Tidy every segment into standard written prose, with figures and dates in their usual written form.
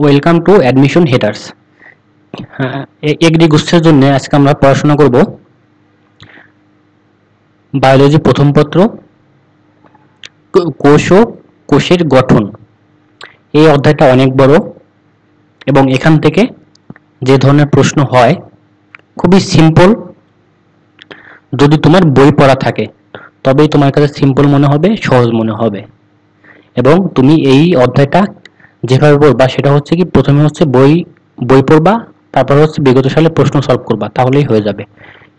Welcome to admission haters. Agri গুচ্ছের জন্য আজকে আমরা পড়াশোনা করব বায়োলজি প্রথম পত্র, কোষ ও কোষের গঠন। এই অধ্যায়টা অনেক বড় এবং এখান থেকে যে ধরনের প্রশ্ন হয় খুবই সিম্পল। যদি তোমার বই পড়া থাকে তবেই তোমার কাছে সিম্পল মনে হবে, সহজ মনে হবে। এবং তুমি এই অধ্যায়টা যেভাবে পড়বা সেটা হচ্ছে কি, প্রথমে হচ্ছে বই বই পড়বা, তারপর হচ্ছে বিগত সালে প্রশ্ন সলভ করবা, তাহলেই হয়ে যাবে।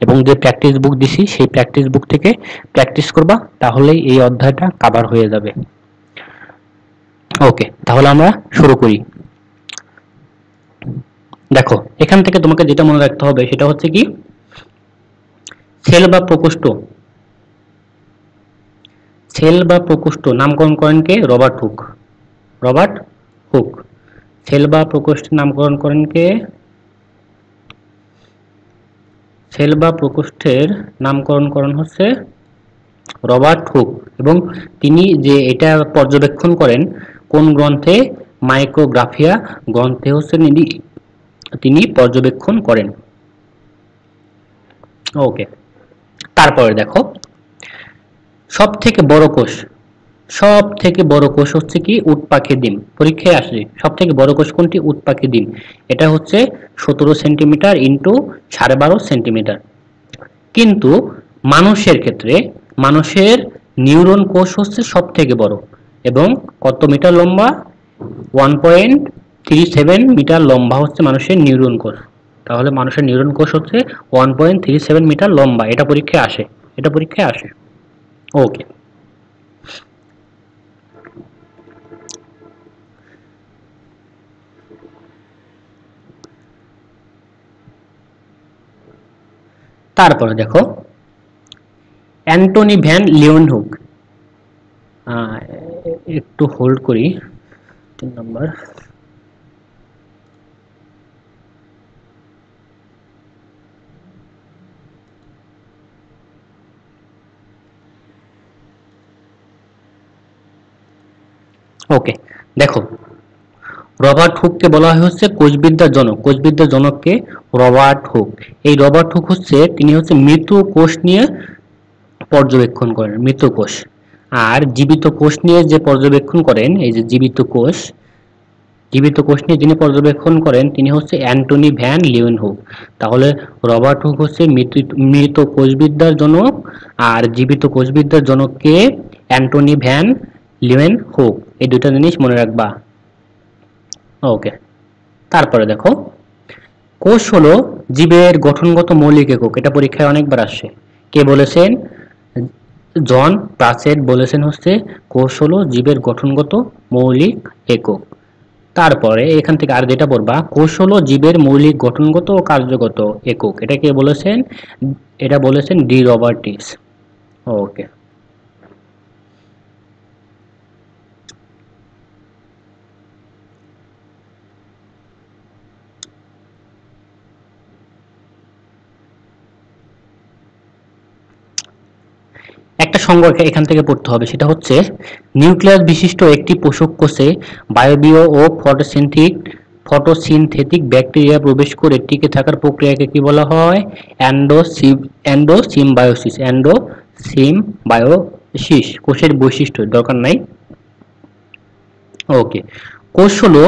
এবং যে প্র্যাকটিস বুক দিছি সেই প্র্যাকটিস বুক থেকে প্র্যাকটিস করবা, তাহলেই এই অধ্যায়টা কভার হয়ে যাবে। ওকে, তাহলে আমরা শুরু করি। দেখো, এখান থেকে তোমাকে যেটা মনে রাখতে হবে সেটা হচ্ছে কি, সেল বা প্রকোষ্ঠ। সেল বা প্রকোষ্ঠ নামকরণ করেন কে? Robert Hooke. Robert Hooke. Cell বা প্রকোষ্ঠের নামকরণ করেন কে? সেল বা প্রকোষ্ঠের নামকরণ করেন হচ্ছে রবার্ট হুক। এবং তিনি যে এটা পর্যবেক্ষণ করেন কোন গ্রন্থে? মাইক্রোগ্রাফিয়া গ্রন্থে হচ্ছে তিনি পর্যবেক্ষণ করেন। ওকে, তারপরে দেখো, সব থেকে বড় কোষ। সব থেকে বড় কোষ হচ্ছে কি? উট পাখি ডিম। পরীক্ষায় আসে সব থেকে বড় কোষ কোনটি? উট পাখি ডিম। এটা হচ্ছে 17 সেন্টিমিটার ইন্টু 12.5 সেন্টিমিটার। কিন্তু মানুষের ক্ষেত্রে মানুষের নিউরন কোষ হচ্ছে সব থেকে বড় এবং কত মিটার লম্বা? 1.37 মিটার লম্বা হচ্ছে মানুষের নিউরন কোষ। তাহলে মানুষের নিউরন কোষ হচ্ছে 1.37 মিটার লম্বা। এটা পরীক্ষায় আসে, এটা পরীক্ষায় আসে। ওকে, তারপরে দেখো, অ্যান্টনি ভ্যান লিউয়েনহুক। একটু হোল্ড করি, 3 নম্বর। ওকে, দেখো, রবার্ট হুককে বলা হয় হচ্ছে কোষবিদ্যার জনক। কোষবিদ্যার জনককে রবার্ট হুক। এই রবার্ট হুক হচ্ছে, তিনি হচ্ছে মৃত কোষ নিয়ে পর্যবেক্ষণ করেন, মৃত কোষ। আর জীবিত কোষ নিয়ে যে পর্যবেক্ষণ করেন, এই যে জীবিত কোষ, জীবিত কোষ নিয়ে যিনি পর্যবেক্ষণ করেন তিনি হচ্ছে অ্যান্টনি ভ্যান লিউয়েনহুক। তাহলে রবার্ট হুক হচ্ছে মৃত কোষবিদ্যার জনক, আর জীবিত কোষবিদ্যার জনককে অ্যান্টনি ভ্যান লিউয়েনহুক। এই দুটো জিনিস মনে রাখবা। ওকে, তারপরে দেখো, কোষ হলো জীবের গঠনগত মৌলিক একক। এটা পরীক্ষায় অনেকবার আসে। কে বলেছেন? জন প্রাচেট বলেছেন হচ্ছে কোষ হলো জীবের গঠনগত মৌলিক একক। তারপরে এখান থেকে আর যেটা বলবা, কোষ হলো জীবের মৌলিক গঠনগত ও কার্যগত একক। এটা কে বলেছেন? এটা বলেছেন ডি রবার্টিস। ওকে, একটা সংজ্ঞা এখান থেকে পড়তে হবে, সেটা হচ্ছে নিউক্লিয়াস বিশিষ্ট একটি পোষক কোষে বায়বীয় ও ফটোসিনথেটিক ব্যাকটেরিয়া প্রবেশ করে টিকে থাকার প্রক্রিয়াকে কি বলা হয়? এন্ডোসিম্বায়োসিস। এন্ডোসিম্বায়োসিস। কোষের বৈশিষ্ট্য দরকার নাই। ওকে, কোষ হলো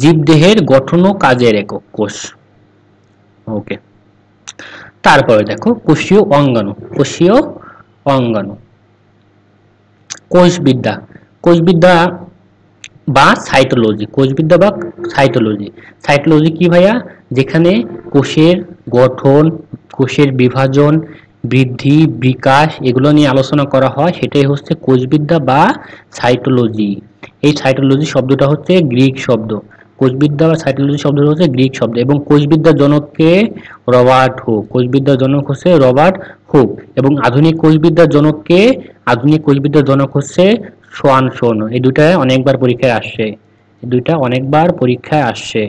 জীবদেহের গঠন ও কাজের একক। কোষ। ওকে, তারপরে দেখো, কোষীয় অঙ্গাণু। কোষীয় অঙ্গাণু, কোষবিদ্যা। কোষবিদ্যা বা সাইটোলজি। কোষবিদ্যা বা সাইটোলজি। সাইটোলজি কি ভাইয়া? যেখানে কোষের গঠন, কোষের বিভাজন, বৃদ্ধি, বিকাশ এগুলো নিয়ে আলোচনা করা হয়, সেটাই হচ্ছে কোষবিদ্যা বা সাইটোলজি। এই সাইটোলজি শব্দটা হচ্ছে গ্রিক শব্দ। কোষবিদ্যা বা সাইটোলজি শব্দটা হচ্ছে গ্রিক শব্দ। এবং কোষবিদ্যার জনককে রবার্ট হুক। কোষবিদ্যার জনক হচ্ছে রবার্ট হুক। এবং আধুনিক কোষবিদ্যার জনককে? আধুনিক কোষবিদ্যার জনক হচ্ছে সোয়ানসন। এই দুটা অনেকবার পরীক্ষায় আসছে, এই দুইটা অনেকবার পরীক্ষায় আসছে।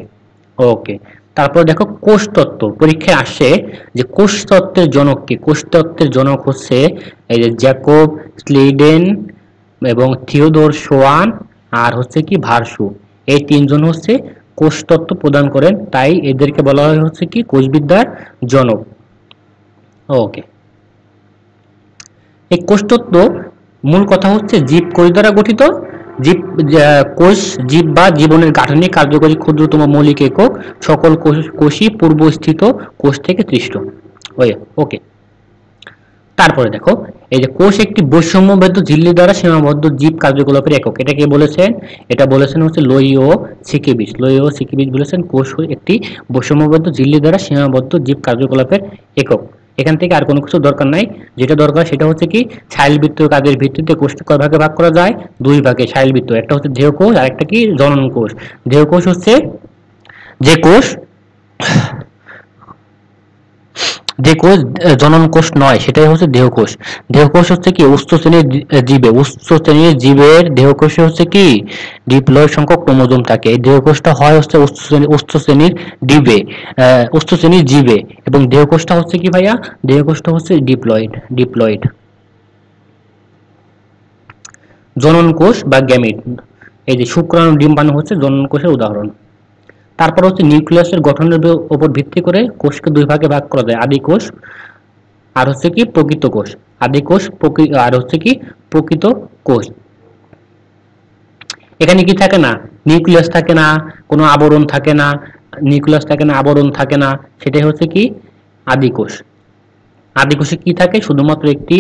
ওকে, তারপর দেখো, কোষতত্ত্ব পরীক্ষায় আসে যে কোষতত্ত্বের জনক কে? কোষতত্ত্বের জনক হচ্ছে এই যে জ্যাকব স্লেইডেন এবং থিওডোর সোয়ান আর হচ্ছে কি ভার্সু। এই তিনজন হচ্ছে কোষতত্ত্ব প্রদান করেন, তাই এদেরকে বলা হয় হচ্ছে কি কোষবিদ্যার জনক। ওকে, এই কোষতত্ত্ব মূল কথা হচ্ছে জীব কোষ দ্বারা গঠিত। জীব কোষ জীব বা জীবনের গাঠনিক কার্যকরী ক্ষুদ্রতম মৌলিক একক, সকল কোষই পূর্বস্থিত কোষ থেকে সৃষ্ট। ওকে, তারপরে দেখো, এই যে কোষ একটি বৈষম্যবদ্ধ ঝিল্লি দ্বারা সীমাবদ্ধ জীব কার্যকলাপের একক। এটা কে বলেছেন? এটা বলেছেন হচ্ছে লোই ও সিকিবিচ। লোই ও সিকিবিচ বলেছেন কোষ একটি বৈষম্যবদ্ধ ঝিল্লি দ্বারা সীমাবদ্ধ জীব কার্যকলাপের একক। এখান থেকে আর কোনো কিছু দরকার নাই। যেটা দরকার সেটা হচ্ছে কি শারীরবৃত্ত কাজের ভিত্তিতে কোষকে কয় ভাগে ভাগ করা যায়? দুই ভাগে শারীরবৃত্ত। একটা হচ্ছে দেহকোষ আর একটা কি জনন কোষ। দেহকোষ হচ্ছে যে কোষ জনন কোষ নয়, সেটাই হচ্ছে দেহকোষ। দেহকোষ হচ্ছে কি উচ্চ শ্রেণীর জীবে, উচ্চ শ্রেণীর জীবের দেহকোষে হচ্ছে কি ডিপ্লয়েড সংখ্যক ক্রোমোজোম থাকে। এই দেহকোষটা হয় হচ্ছে উচ্চ শ্রেণীর ডিবে, উচ্চ শ্রেণীর জীবে, এবং দেহকোষটা হচ্ছে কি ভাইয়া? দেহকোষটা হচ্ছে ডিপ্লয়েড। জনন কোষ বা গ্যামিট, এই যে শুক্রাণু ডিম্বাণু হচ্ছে জনন কোষের উদাহরণ। তারপর হচ্ছে নিউক্লিয়াসের গঠনের উপর ভিত্তি করে কোষকে দুই ভাগে ভাগ করা যায়, আদি কোষ আর হচ্ছে কি প্রকৃত কোষ। আদি কোষ আর হচ্ছে কি প্রকৃত কোষ। এখানে কি থাকে না? নিউক্লিয়াস থাকে না, কোনো আবরণ থাকে না, নিউক্লিয়াস থাকে না, আবরণ থাকে না, সেটাই হচ্ছে কি আদি কোষ। আদি কোষে কি থাকে? শুধুমাত্র একটি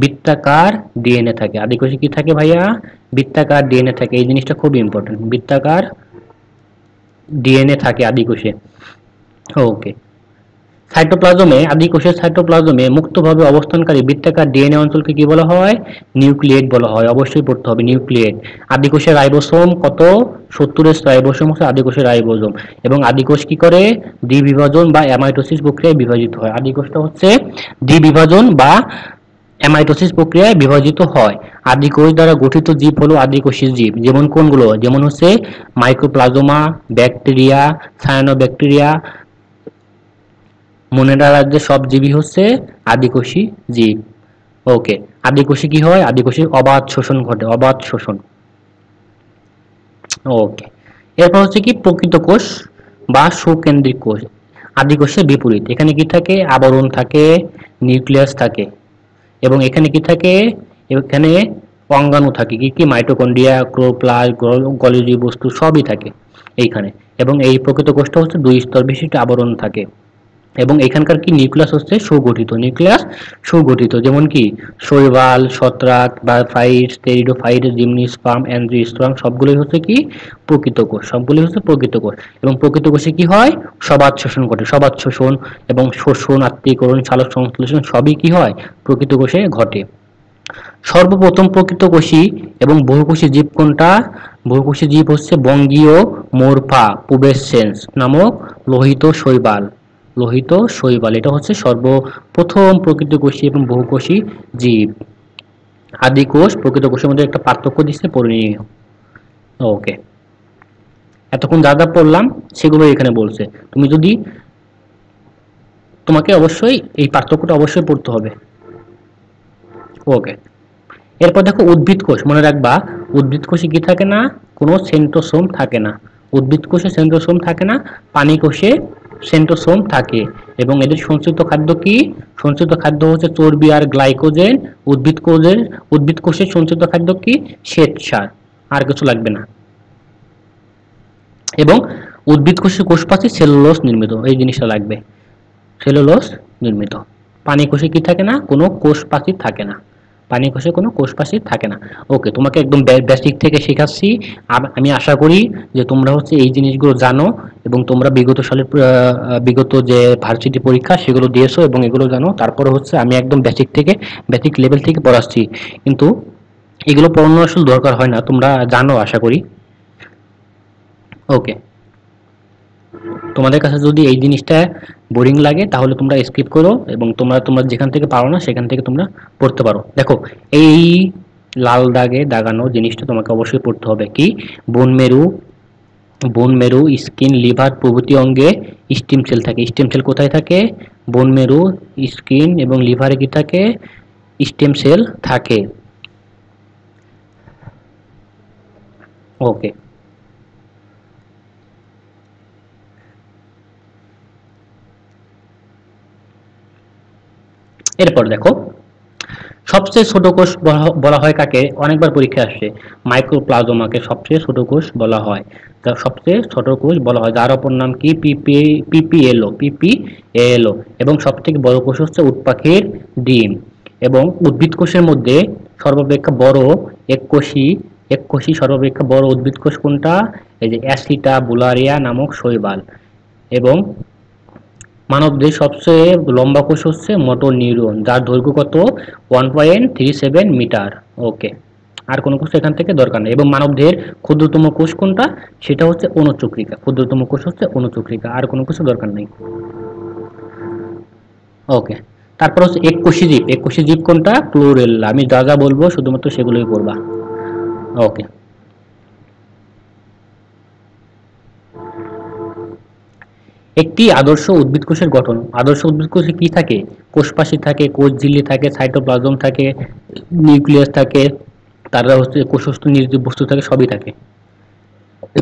বৃত্তাকার ডিএনএ থাকে। আদি কোষে কি থাকে ভাইয়া? বৃত্তাকার ডিএনএ থাকে। এই জিনিসটা খুব ইম্পর্টেন্ট, বৃত্তাকার ডিএনএ থাকে আদি কোষে। ওকে, সাইটোপ্লাজমে, আদি কোষের সাইটোপ্লাজমে মুক্তভাবে অবস্থানকারী বৃত্তাকার ডিএনএ অঞ্চলকে কি বলা হয়? নিউক্লিয়েট বলা হয়। অবশ্যই পড়তে হবে নিউক্লিয়েট। আদি কোষের রাইবোসোম কত? 70 রাইবোসোম হচ্ছে আদি কোষের রাইবোসোম। এবং আদি কোষ কি করে? দ্বিবিভাজন বা অ্যামাইটোসিস প্রক্রিয়ায় বিভাজিত হয়। আদি কোষটা হচ্ছে দ্বিবিভাজন বা অ্যামাইটোসিস প্রক্রিয়ায় বিভাজিত হয়। আদি কোষ দ্বারা গঠিত জীব হলো আদি কোষী জীব। যেমন কোনগুলো? যেমন হচ্ছে মাইক্রোপ্লাজমা, ব্যাকটেরিয়া, সায়ানোব্যাকটেরিয়া। মনে রাখবে সব জীবই হচ্ছে আদিকোষী জীব। ওকে, আদিকোষে কি হয়? আদিকোষে অবাধ শোষণ ঘটে, অবাধ শোষণ। ওকে, এরপর হচ্ছে কি প্রকৃত কোষ বা সুকেন্দ্রিক কোষ। আদিকোষের বিপরীত, এখানে কি থাকে? আবরণ থাকে, নিউক্লিয়াস থাকে, এবং এখানে কি থাকে? এখানে অঙ্গাণু থাকে, কি কি মাইটোকন্ড্রিয়া, ক্লোরোপ্লাস্ট, গলজি বস্তু সবই থাকে এইখানে। এবং এই প্রকৃত কোষটা হচ্ছে দুই স্তর বিশিষ্ট আবরণ থাকে। এবং এখানকার কি নিউক্লিয়াস হচ্ছে সুগঠিত, নিউক্লিয়াস সুগঠিত। যেমন কি শৈবাল, ছত্রাক বা ফাইট, স্টেরিডোফাইট, জিমনোস্পার্ম, অ্যাঞ্জিওস্পার্ম সবগুলোই হচ্ছে কি প্রকৃত কোষ, সবগুলোই হচ্ছে প্রকৃত কোষ। এবং প্রকৃত কোষে কি হয়? সবাত শোষণ ঘটে, সবাত শোষণ এবং শোষণ, আত্তীকরণ, সালোক সংশ্লেষণ সবই কি হয়? প্রকৃত কোষে ঘটে। সর্বপ্রথম প্রকৃত কোষী এবং বহুকোষী জীব কোনটা? বহুকোষী জীব হচ্ছে বঙ্গীয় মোরফা পুবেসেন্স নামক লোহিত শৈবাল। লোহিত শৈবাল, এটা হচ্ছে সর্বপ্রথম প্রকৃত কোষী এবং বহুকোষী জীব। আদি কোষ প্রকৃত কোষের মধ্যে একটা পার্থক্য দিচ্ছে, পরিণীয়। ওকে, এতক্ষণ যা যা পড়লাম সেগুলো এখানে বলছে। তোমাকে অবশ্যই এই পার্থক্যটা অবশ্যই পড়তে হবে। ওকে, এরপর দেখো উদ্ভিদ কোষ। মনে রাখবা উদ্ভিদ কোষে কি থাকে না? কোনো সেন্ট্রোসোম থাকে না। উদ্ভিদ কোষে সেন্ট্রোসোম থাকে না, পানি কোষে সেন্ট্রোসোম থাকে। এবং এদের সঞ্চিত খাদ্য কি? সঞ্চিত খাদ্য হচ্ছে চর্বি আর গ্লাইকোজেন। উদ্ভিদ কোষের সঞ্চিত খাদ্য কি? শ্বেতসার, আর কিছু লাগবে না। এবং উদ্ভিদ কোষের কোষপ্রাচীর সেলুলোজ নির্মিত, এই জিনিসটা লাগবে, সেলুলোজ নির্মিত। পানি কোষে কি থাকে না? কোনো কোষপ্রাচীর থাকে না। পানি কোষে কোনো কোষপ্রাচীর থাকে না। ওকে, তোমাকে একদম বেসিক থেকে শেখাচ্ছি। আমি আশা করি যে তোমরা হচ্ছে এই জিনিসগুলো জানো এবং তোমরা বিগত যে ভার্সিটি পরীক্ষা সেগুলো দিয়েছো এবং এগুলো জানো। তারপরে হচ্ছে আমি একদম বেসিক লেভেল থেকে পড়াচ্ছি, কিন্তু এগুলো পড়ানো আসলে দরকার হয় না, তোমরা জানো আশা করি। ওকে, তোমাদের কাছে যদি এই জিনিসটা বোরিং লাগে তাহলে তোমরা স্কিপ করো এবং তোমরা যেখান থেকে পারো না সেখান থেকে তোমরা পড়তে পারো। দেখো, এই লাল দাগে দাগানো জিনিসটা তোমাকে অবশ্যই পড়তে হবে। কি? বোন মেরু, স্কিন, লিভার প্রভৃতি অঙ্গে স্টেম সেল থাকে। স্টেম সেল কোথায় থাকে? বোন মেরু, স্কিন এবং লিভারে কি থাকে? স্টেম সেল থাকে। ওকে, এরপর দেখো সবচেয়ে ছোট কোষ বলা হয় কাকে, অনেকবার পরীক্ষা আসছে, মাইক্রোপ্লাজমাকে সবচেয়ে ছোট কোষ বলা হয়। তা সবচেয়ে ছোট কোষ বলা হয়, যার অপর নাম কি, পিপিএলও। এবং সবথেকে বড় কোষ হচ্ছে উটপাখির ডিম। এবং উদ্ভিদ কোষের মধ্যে সর্বাপেক্ষা বড় এককোষী এককোষী সর্বাপেক্ষা বড় উদ্ভিদ কোষ কোনটা, এই যে অ্যাসিটা বুলারিয়া নামক শৈবাল। এবং মানবদেহ সবচেয়ে লম্বা কোষ হচ্ছে মোটর নিউরন, যার দৈর্ঘ্য কত, 1.37 মিটার। ওকে, আর কোনো কোষ এখান থেকে দরকার নেই। এবং মানবদেহের ক্ষুদ্রতম কোষ কোনটা, সেটা হচ্ছে অণুচক্রিকা। ক্ষুদ্রতম কোষ হচ্ছে অণুচক্রিকা, আর কোনো কিছু দরকার নেই। ওকে, তারপর হচ্ছে এককোষী জীব। এককোষী জীব কোনটা, ক্লোরেল্লা। আমি যা যা বলবো শুধুমাত্র সেগুলোই পড়বা। ওকে, একটি আদর্শ উদ্ভিদ কোষের গঠন। আদর্শ উদ্ভিদ কোষে কি থাকে, কোষপ্রাচীর থাকে, কোষ ঝিল্লি থাকে, সাইটোপ্লাজম থাকে, নিউক্লিয়াস থাকে, তারা হচ্ছে কোষস্থ নির্জীব বস্তু থাকে, সবই থাকে,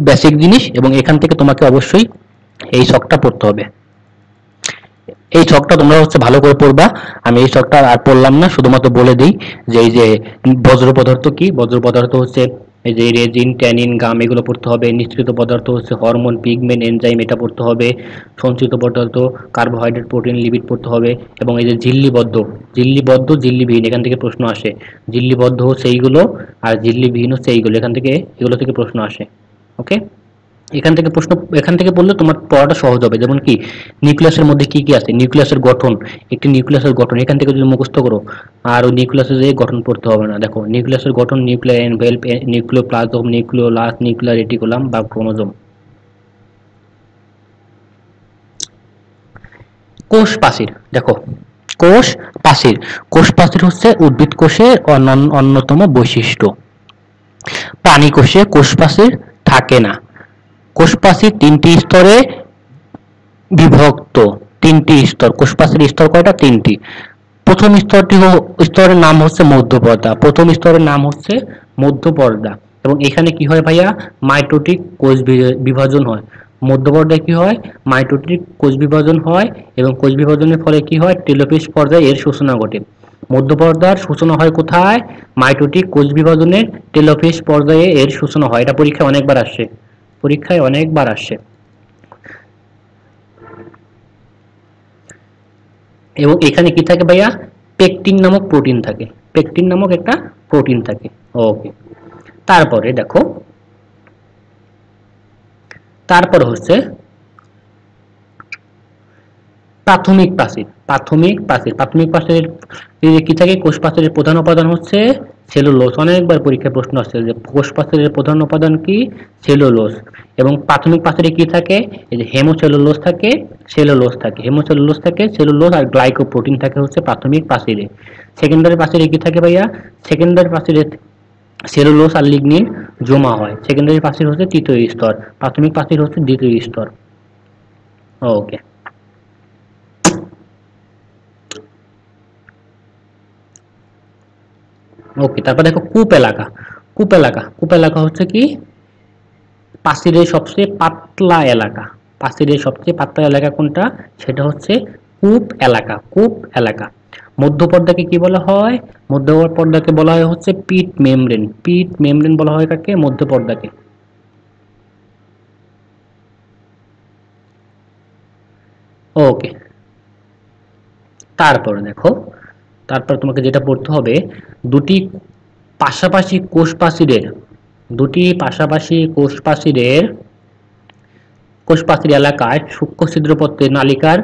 বেসিক জিনিস। এবং এখান থেকে তোমাকে অবশ্যই এই ছকটা পড়তে হবে। এই ছকটা তোমরা হচ্ছে ভালো করে পড়বা। আমি এই ছকটা আর পড়লাম না, শুধুমাত্র বলে দিই যে এই যে বজ্র পদার্থ কি, বজ্র পদার্থ হচ্ছে এই যে রেজিন, ট্যানিন, গাম, এগুলো পড়তে হবে। নিঃসৃত পদার্থ হচ্ছে হরমোন, পিগমেন্ট, এনজাইম, এটা পড়তে হবে। সঞ্চিত পদার্থ কার্বোহাইড্রেট, প্রোটিন, লিপিড পড়তে হবে। এবং এই যে ঝিল্লিবিহীন, এখান থেকে প্রশ্ন আসে। ঝিল্লিবদ্ধ হচ্ছে এইগুলো, আর ঝিল্লিবিহীন হচ্ছে এইগুলো, এগুলো থেকে প্রশ্ন আসে। ওকে, এখান থেকে পড়লে তোমার পড়াটা সহজ হবে। যেমন কি, নিউক্লিয়াসের মধ্যে কি কি আছে, নিউক্লিয়াসের গঠন, একটি নিউক্লিয়াসের গঠন এখান থেকে যদি মুখস্থ করো, আর ওই নিউক্লিয়াসের যে গঠন পড়তে হবে না। দেখো নিউক্লিয়াসের গঠন, nuclear envelope, nucleoplasm, nucleolus, nuclear reticulum বা ক্রোমোজোম। কোষ প্রাচীর দেখো, কোষ কোষ প্রাচীর হচ্ছে উদ্ভিদ কোষের অন্যতম বৈশিষ্ট্য। প্রাণী কোষে কোষ প্রাচীর থাকে না। কোষ প্রাচীর তিনটি স্তরে বিভক্ত। তিনটি স্তর, কোষ প্রাচীরের স্তর কয়টা, তিনটি। প্রথম স্তরের নাম হচ্ছে মধ্যপর্দা। প্রথম স্তরের নাম হচ্ছে মধ্যপর্দা। এবং এখানে কি হয় ভাইয়া, মাইটোটিক কোষ বিভাজন হয়। মধ্যপর্দায় কি হয়, মাইটোটিক কোষ বিভাজন হয়। এবং কোষ বিভাজনের ফলে কি হয়, টেলোফেজ পর্যায়ে এর সূচনা ঘটে। মধ্যপর্দার সূচনা হয় কোথায়, মাইটোটিক কোষ বিভাজনের টেলোফেজ পর্যায়ে এর সূচনা হয়। এটা পরীক্ষায় অনেকবার আসছে। এবং এখানে কি থাকে ভাইয়া, পেকটিন নামক প্রোটিন থাকে। পেকটিন নামক একটা প্রোটিন থাকে। ওকে, তারপরে দেখো, তারপর হচ্ছে প্রাথমিক প্রাচীর। প্রাথমিক প্রাচীরের কি থাকে, কোষ প্রাচীরের প্রধান উপাদান হচ্ছে সেলুলোজ। অনেকবার পরীক্ষায় প্রশ্ন আসছে যে কোষ প্রাচীরের প্রধান উপাদান কি, সেলুলোজ। এবং প্রাথমিক প্রাচীরে কি থাকে, এই যে হেমোসেলুলোজ থাকে, সেলুলোজ আর গ্লাইকোপ্রোটিন থাকে হচ্ছে প্রাথমিক প্রাচীরে। সেকেন্ডারি প্রাচীরে কি থাকে ভাইয়া, সেকেন্ডারি প্রাচীরে সেলুলোজ আর লিগনিন জমা হয়। সেকেন্ডারি প্রাচীর হচ্ছে তৃতীয় স্তর, প্রাথমিক প্রাচীর হচ্ছে দ্বিতীয় স্তর। ওকে, তারপর দেখো কূপ এলাকা হচ্ছে কি, প্রাচীরের সবচেয়ে পাতলা এলাকা। কোনটা, সেটা হচ্ছে কূপ এলাকা। মধ্যপর্দাকে কি বলা হয়, মধ্যপর্দাকে বলা হয় হচ্ছে পিট মেমব্রেন বলা হয় কাকে, মধ্যপর্দাকে। ওকে, তারপর দেখো, তারপর তোমাকে যেটা পড়তে হবে, দুটি পাশাপাশি কোষ প্রাচীর এলাকায় সূক্ষ্ম ছিদ্রপত্রে নালিকার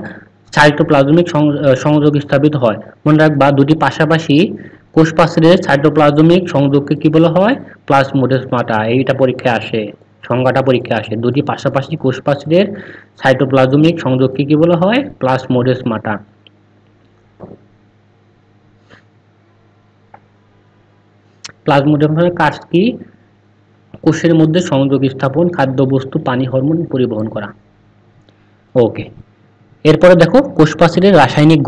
সাইটোপ্লাজমিক সংযোগ স্থাপিত হয়। মনে রাখবা, দুটি পাশাপাশি কোষ প্রাচীরের সাইটোপ্লাজমিক সংযোগকে কি বলা হয়, প্লাজমোডেসমাটা। এইটা পরীক্ষায় আসে, সংজ্ঞাটা পরীক্ষায় আসে। দুটি পাশাপাশি কোষ প্রাচীরের সাইটোপ্লাজমিক সংযোগকে কি বলা হয়, প্লাজমোডেসমাটা। প্লাজমোডেসমাটার কাজ কি, কোষের মধ্যে সংযোগ স্থাপন, খাদ্যবস্তু, পানি, হরমোন পরিবহন করা। ওকে, এরপরে দেখো কোষ প্রাচীরের রাসায়নিক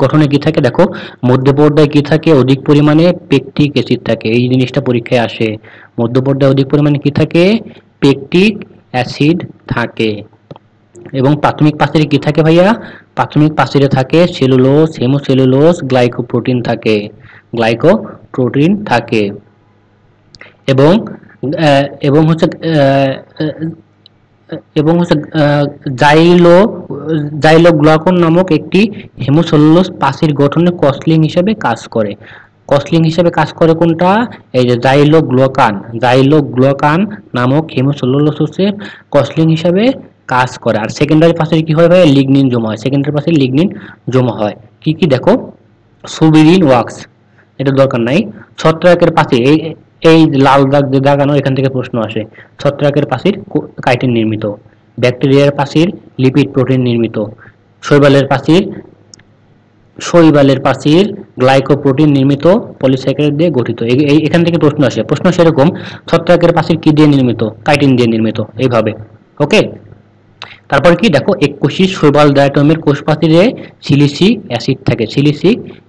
গঠনে কি থাকে, দেখো মধ্যপর্দায় কি থাকে, অধিক পরিমাণে পেকটিক অ্যাসিড থাকে। এই জিনিসটা পরীক্ষায় আসে, মধ্যপর্দায় অধিক পরিমাণে কি থাকে, পেকটিক অ্যাসিড থাকে। এবং প্রাথমিক প্রাচীরে কি থাকে ভাইয়া? প্রাথমিক প্রাচীরে থাকে সেলুলোজ, হেমোসেলুলোজ, গ্লাইকোপ্রোটিন থাকে, গ্লাইকোপ্রোটিন থাকে। এবং এবং হচ্ছে এবং হচ্ছে জাইলো জাইলোগ্লাকন নামক একটি হেমোসেলুলোজ প্রাচীর গঠনে কসলিং হিসেবে কাজ করে। কসলিং হিসেবে কাজ করে কোনটা? এই যে জাইলোগ্লাকান নামক হেমোসেলুলোজ হচ্ছে কসলিং হিসেবে কাজ করে। আর সেকেন্ডারি প্রাচীরে কি হয় ভাই? লিগনিন জমা হয়। সেকেন্ডারি প্রাচীরে লিগনিন জমা হয়। কি কি দেখো, সুবিরিন ওয়াক্স, এটা দরকার নাই। ছত্রাকের প্রাচীর, এই এই লাল দাগ যে দাগানো, এখান থেকে প্রশ্ন আসে। ছত্রাকের প্রাচীর কাইটিন নির্মিত। ব্যাকটেরিয়ার প্রাচীর লিপিড প্রোটিন নির্মিত। শৈবালের প্রাচীর গ্লাইকোপ্রোটিন নির্মিত পলিস্যাকারাইড দিয়ে গঠিত। এখান থেকে প্রশ্ন আসে। প্রশ্ন সেরকম, ছত্রাকের প্রাচীর কি দিয়ে নির্মিত? কাইটিন দিয়ে নির্মিত, এইভাবে। ওকে, তারপর কি দেখো, এককোষী শৈবাল ডায়াটমের কোষপ্রাচীরে সিলিসিক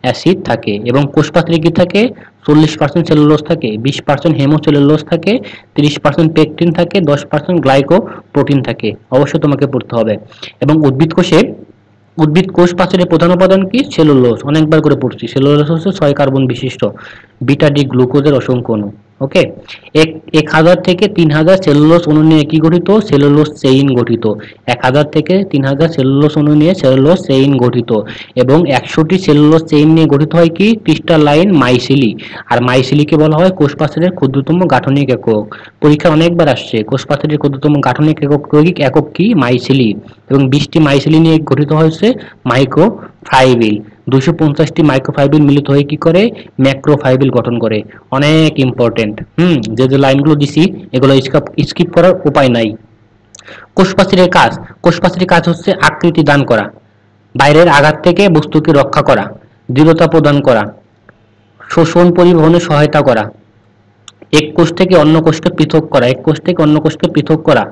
অ্যাসিড থাকে এবং কোষপ্রাচীরে কি থাকে? 40% সেলুলোজ থাকে, 20% হেমোসেলুলোজ থাকে, 30% পেকটিন থাকে, 10% গ্লাইকোপ্রোটিন থাকে। অবশ্যই তোমাকে পড়তে হবে। এবং উদ্ভিদ কোষ প্রাচীরের প্রধান উপাদান কি? সেলুলোজ। অনেকবার করে পড়ছি, সেলুলোজ হচ্ছে 6 কার্বন বিশিষ্ট বিটা ডি গ্লুকোজের অসংখ্য অণু। ওকে, 1000 থেকে 3000 সেলুলোজ অণু নিয়ে কি গঠিত? সেলুলোজ চেইন গঠিত। 1000 থেকে 3000 সেলুলোজ অণু নিয়ে সেলুলোজ চেইন গঠিত। এবং 100টি সেলুলোজ চেইন নিয়ে গঠিত হয় কি? ক্রিস্টালাইন মাইসিলি। আর মাইসিলিকে বলা হয় কোষ প্রাচীরের ক্ষুদ্রতম গাঠনিক একক। পরীক্ষা অনেকবার আসছে, কোষ প্রাচীরের ক্ষুদ্রতম গাঠনিক একক কি? মাইসিলি। এবং 20টি মাইসিলি নিয়ে গঠিত হয়েছে মাইক্রোফাইবিল। 250টি মাইক্রোফাইবিল মিলিত হয়ে কি করে? ম্যাক্রোফাইবিল গঠন করে। অনেক ইম্পর্টেন্ট। যে যে লাইনগুলো দিছি এগুলো স্কিপ করার উপায় নাই। কোষপ্রাচীরের কাজ হচ্ছে আকৃতি দান করা, বাইরের আঘাত থেকে বস্তুকে রক্ষা করা, দৃঢ়তা প্রদান করা, শোষণ পরিবহনে সহায়তা করা, এক কোষ থেকে অন্য কোষকে পৃথক করা।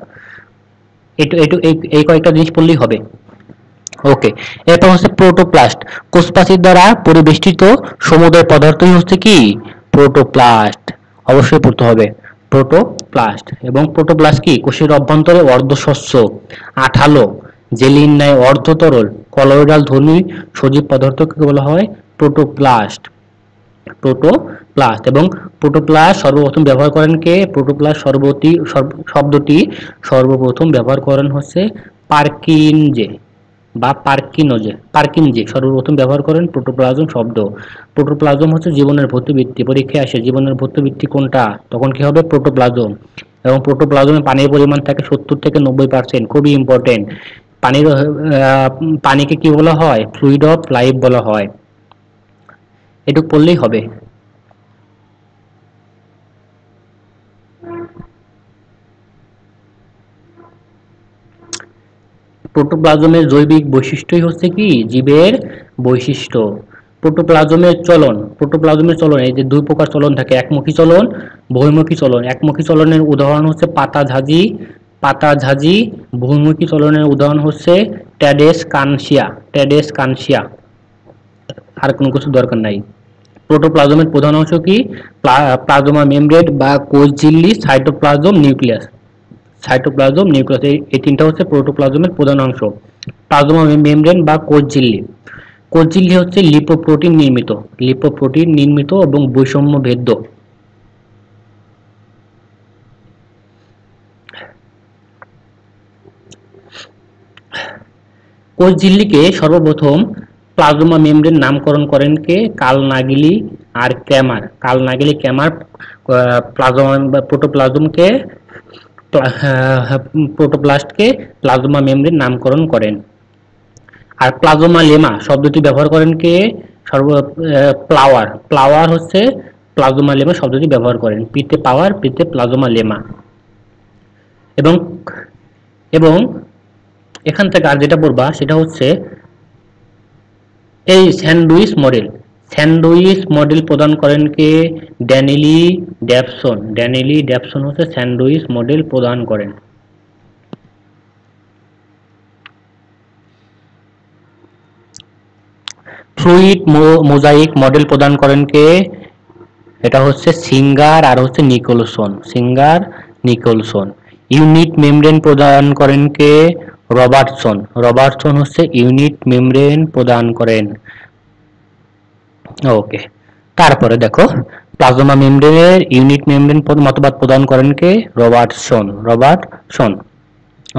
এই কয়েকটা জিনিস পড়লেই হবে। ওকে, এরপর হচ্ছে প্রোটোপ্লাস্ট। কোষপ্রাচীর দ্বারা পরিবেষ্টিত সমুদয় পদার্থই হচ্ছে কি? প্রোটোপ্লাস্ট। অবশ্যই পড়তে হবে প্রোটোপ্লাস্ট। এবং প্রোটোপ্লাস্ট কি? কোষের অভ্যন্তরে অর্ধস্বচ্ছ, আঠালো, জেলির ন্যায় অর্ধতরল, কলয়েডাল ধর্মী সজীব পদার্থকে বলা হয় প্রোটোপ্লাস্ট। এবং প্রোটোপ্লাস্ট সর্বপ্রথম ব্যবহার করেন কে? প্রোটোপ্লাস্ট শব্দটি সর্বপ্রথম ব্যবহার করেন হচ্ছে পার্কিনজে সর্বপ্রথম ব্যবহার করেন প্রোটোপ্লাজম শব্দ। প্রোটোপ্লাজম হচ্ছে জীবনের ভৌতভিত্তি। পরীক্ষায় আসে জীবনের ভৌতভিত্তি কোনটা? তখন কি হবে? প্রোটোপ্লাজম। এবং প্রোটোপ্লাজমে পানির পরিমাণ থাকে 70 থেকে 90%। খুবই ইম্পর্টেন্ট। পানিকে কি বলা হয়? ফ্লুইড অফ লাইফ বলা হয়। এটুকু পড়লেই হবে। প্রোটোপ্লাজমের জৈবিক বৈশিষ্ট্যই হচ্ছে কি? জীবের বৈশিষ্ট্য। প্রোটোপ্লাজমের চলন, এই যে দুই প্রকার চলন থাকে, একমুখী চলন, বহুমুখী চলন। একমুখী চলনের উদাহরণ হচ্ছে পাতাঝাজি। বহুমুখী চলনের উদাহরণ হচ্ছে ট্যাডেস কানসিয়া। আর কোনো কিছু দরকার নাই। প্রোটোপ্লাজমের প্রধান অংশ কি? প্লাজমা মেমব্রেন বা কোষ ঝিল্লি, সাইটোপ্লাজম, নিউক্লিয়াস। এই তিনটা হচ্ছে প্রোটোপ্লাজমের প্রধান অংশ। প্লাজমা মেমব্রেন বা কোষ ঝিল্লি হচ্ছে লিপোপ্রোটিন নির্মিত এবং বৈষম্য ভেদ্য। কোষ ঝিল্লিকে সর্বপ্রথম প্লাজমা মেমব্রেন নামকরণ করেন কে? কার্ল-নাগেলি আর ক্র্যামার। প্রোটোপ্লাস্টকে প্লাজমা মেমব্রেন নামকরণ করেন। আর প্লাজমা লেমা শব্দটি ব্যবহার করেন কে? প্লাওয়ার হচ্ছে প্লাজমা লেমা শব্দটি ব্যবহার করেন। পিতে পাওয়ার, পিতে প্লাজমা লেমা। এবং এখান থেকে আর যেটা পড়বা সেটা হচ্ছে এই স্যান্ডউইচ মডেল প্রদান করেন কে? ড্যানিলি ড্যাপসন হচ্ছে স্যান্ডউইচ মডেল প্রদান করেন। ফ্লুইড মোজাইক মডেল প্রদান করেন কে? এটা হচ্ছে সিঙ্গার আর হচ্ছে নিকোলসন। ইউনিট মেমব্রেন প্রদান করেন কে? রবার্টসন। রবার্টসন হচ্ছে ইউনিট মেমব্রেন প্রদান করেন। ওকে, তারপরে দেখো প্লাজমা মেমব্রেনের ইউনিট মেমব্রেন মতবাদ প্রদান করেন কে? রবার্টসন। রবার্টসন।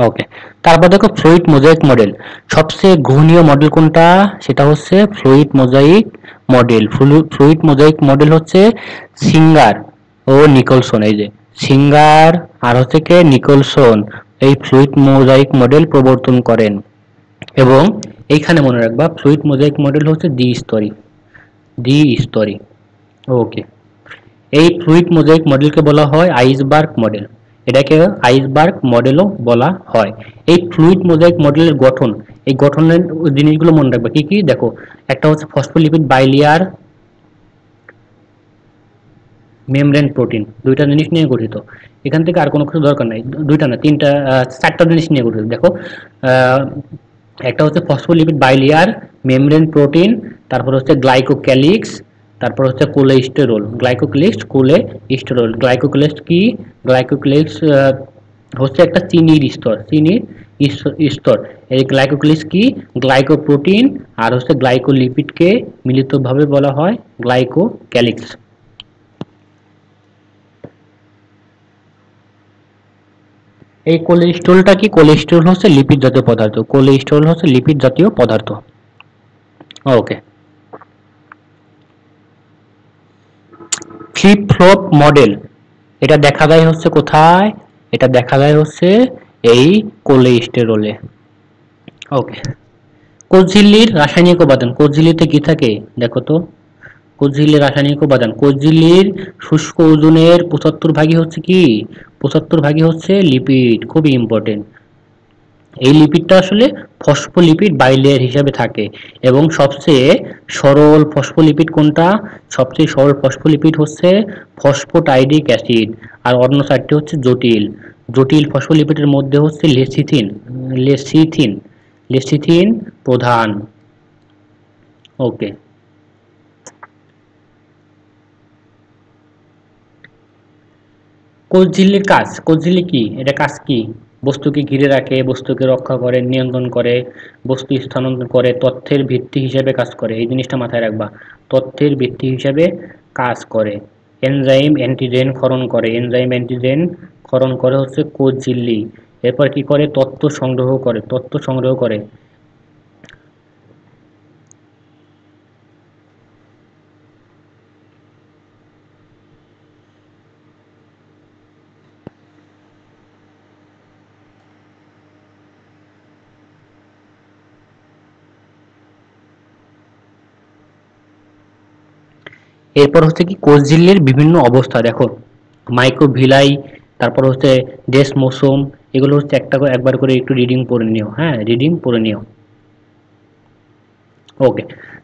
ওকে, তারপর দেখো ফ্লুইড মোজাইক মডেল। সবচেয়ে গ্রহণীয় মডেল কোনটা? সেটা হচ্ছে fluid mosaic model. Fluid mosaic model হচ্ছে সিঙ্গার ও নিকলসন, এই যে সিঙ্গার আর হচ্ছে কে নিকলসন এই ফ্লুইড মোজাইক মডেল প্রবর্তন করেন। এবং এইখানে মনে রাখবা ফ্লুইড মোজাইক মডেল হচ্ছে দ্বিস্তরী। দ্বিস্তরী। ওকে, এই ফ্লুইড মোজাইক মডেলকে বলা হয় আইসবার্গ মডেল। এটাকে আইসবার্গ মডেলও বলা হয়। এই ফ্লুইড মোজাইক মডেলের গঠন, এই গঠনের জিনিসগুলো মনে রাখবে কি কি দেখো। একটা হচ্ছে ফসফোলিপিড বাইলেয়ার মেমব্রেন প্রোটিন, দুইটা জিনিস নিয়ে গঠিত। এখান থেকে আর কোনো কিছু দরকার নাই, দুইটা না তিনটা চারটা জিনিস নিয়ে গঠিত। দেখো একটা হচ্ছে ফসফোলিপিড বাইলেয়ার মেমব্রেন প্রোটিন, তারপর হচ্ছে গ্লাইকোক্যালিক্স, তারপর হচ্ছে কোলেস্টেরল। Glycocalyx cholesterol. গ্লাইকোক্যালিক্স কি? গ্লাইকোক্যালিক্স হচ্ছে একটা চিনির স্তর, চিনির স্তর। এই গ্লাইকোক্যালিক্স কি? গ্লাইকোপ্রোটিন আর হচ্ছে গ্লাইকোলিপিডকে মিলিতভাবে বলা হয় গ্লাইকোক্যালিক্স। এই কোলেস্টেরলটা কি? কোলেস্টেরল হচ্ছে লিপিড জাতীয় পদার্থ। কোলেস্টেরল হচ্ছে লিপিড জাতীয় পদার্থ। ওকে, ফ্লিপ ফ্লপ মডেল, এটা দেখা যায় হচ্ছে কোথায়? এটা দেখা যায় হচ্ছে এই কোলেস্টেরলে। ওকে, কোষ ঝিল্লির রাসায়নিক উপাদান। কোষ ঝিল্লিতে কি থাকে দেখো তো। কোষ ঝিল্লির রাসায়নিক উপাদান, কোষ ঝিল্লির শুষ্ক ওজনের 75 ভাগই হচ্ছে কি? 75 ভাগই হচ্ছে লিপিড। খুবই ইম্পর্টেন্ট। এই লিপিডটা আসলে ফসফোলিপিড বাইলেয়ার হিসাবে থাকে। এবং সবচেয়ে সরল ফসফোলিপিড কোনটা? সবচেয়ে সরল ফসফোলিপিড হচ্ছে ফসফোটাইডিক অ্যাসিড। আর অন্য চারটি হচ্ছে জটিল। জটিল ফসফোলিপিডের মধ্যে হচ্ছে লেসিথিন। লেসিথিন। লেসিথিন প্রধান। ওকে, কোষ ঝিল্লির কাজ। কোষ ঝিল্লি কি? এটা কাজ কি? বস্তুকে ঘিরে রাখে, বস্তুকে রক্ষা করে, নিয়ন্ত্রণ করে, বস্তু স্থানান্তর করে, তথ্যের ভিত্তি হিসেবে কাজ করে। এই জিনিসটা মাথায় রাখবা, তথ্যের ভিত্তি হিসেবে কাজ করে। এনজাইম অ্যান্টিজেন ক্ষরণ করে। এনজাইম অ্যান্টিজেন ক্ষরণ করে হচ্ছে কোষ ঝিল্লি। এরপর কি করে? তথ্য সংগ্রহ করে। তথ্য সংগ্রহ করে। এরপর হচ্ছে কি কোষ ঝিল্লির বিভিন্ন অবস্থা দেখো। মাইক্রোভিলাই, তারপর হচ্ছে ডেসমোসোম, এগুলো হচ্ছে একটা করে একবার করে একটু রিডিং পড়ে নিও। হ্যাঁ, রিডিং পড়ে নিও। ওকে,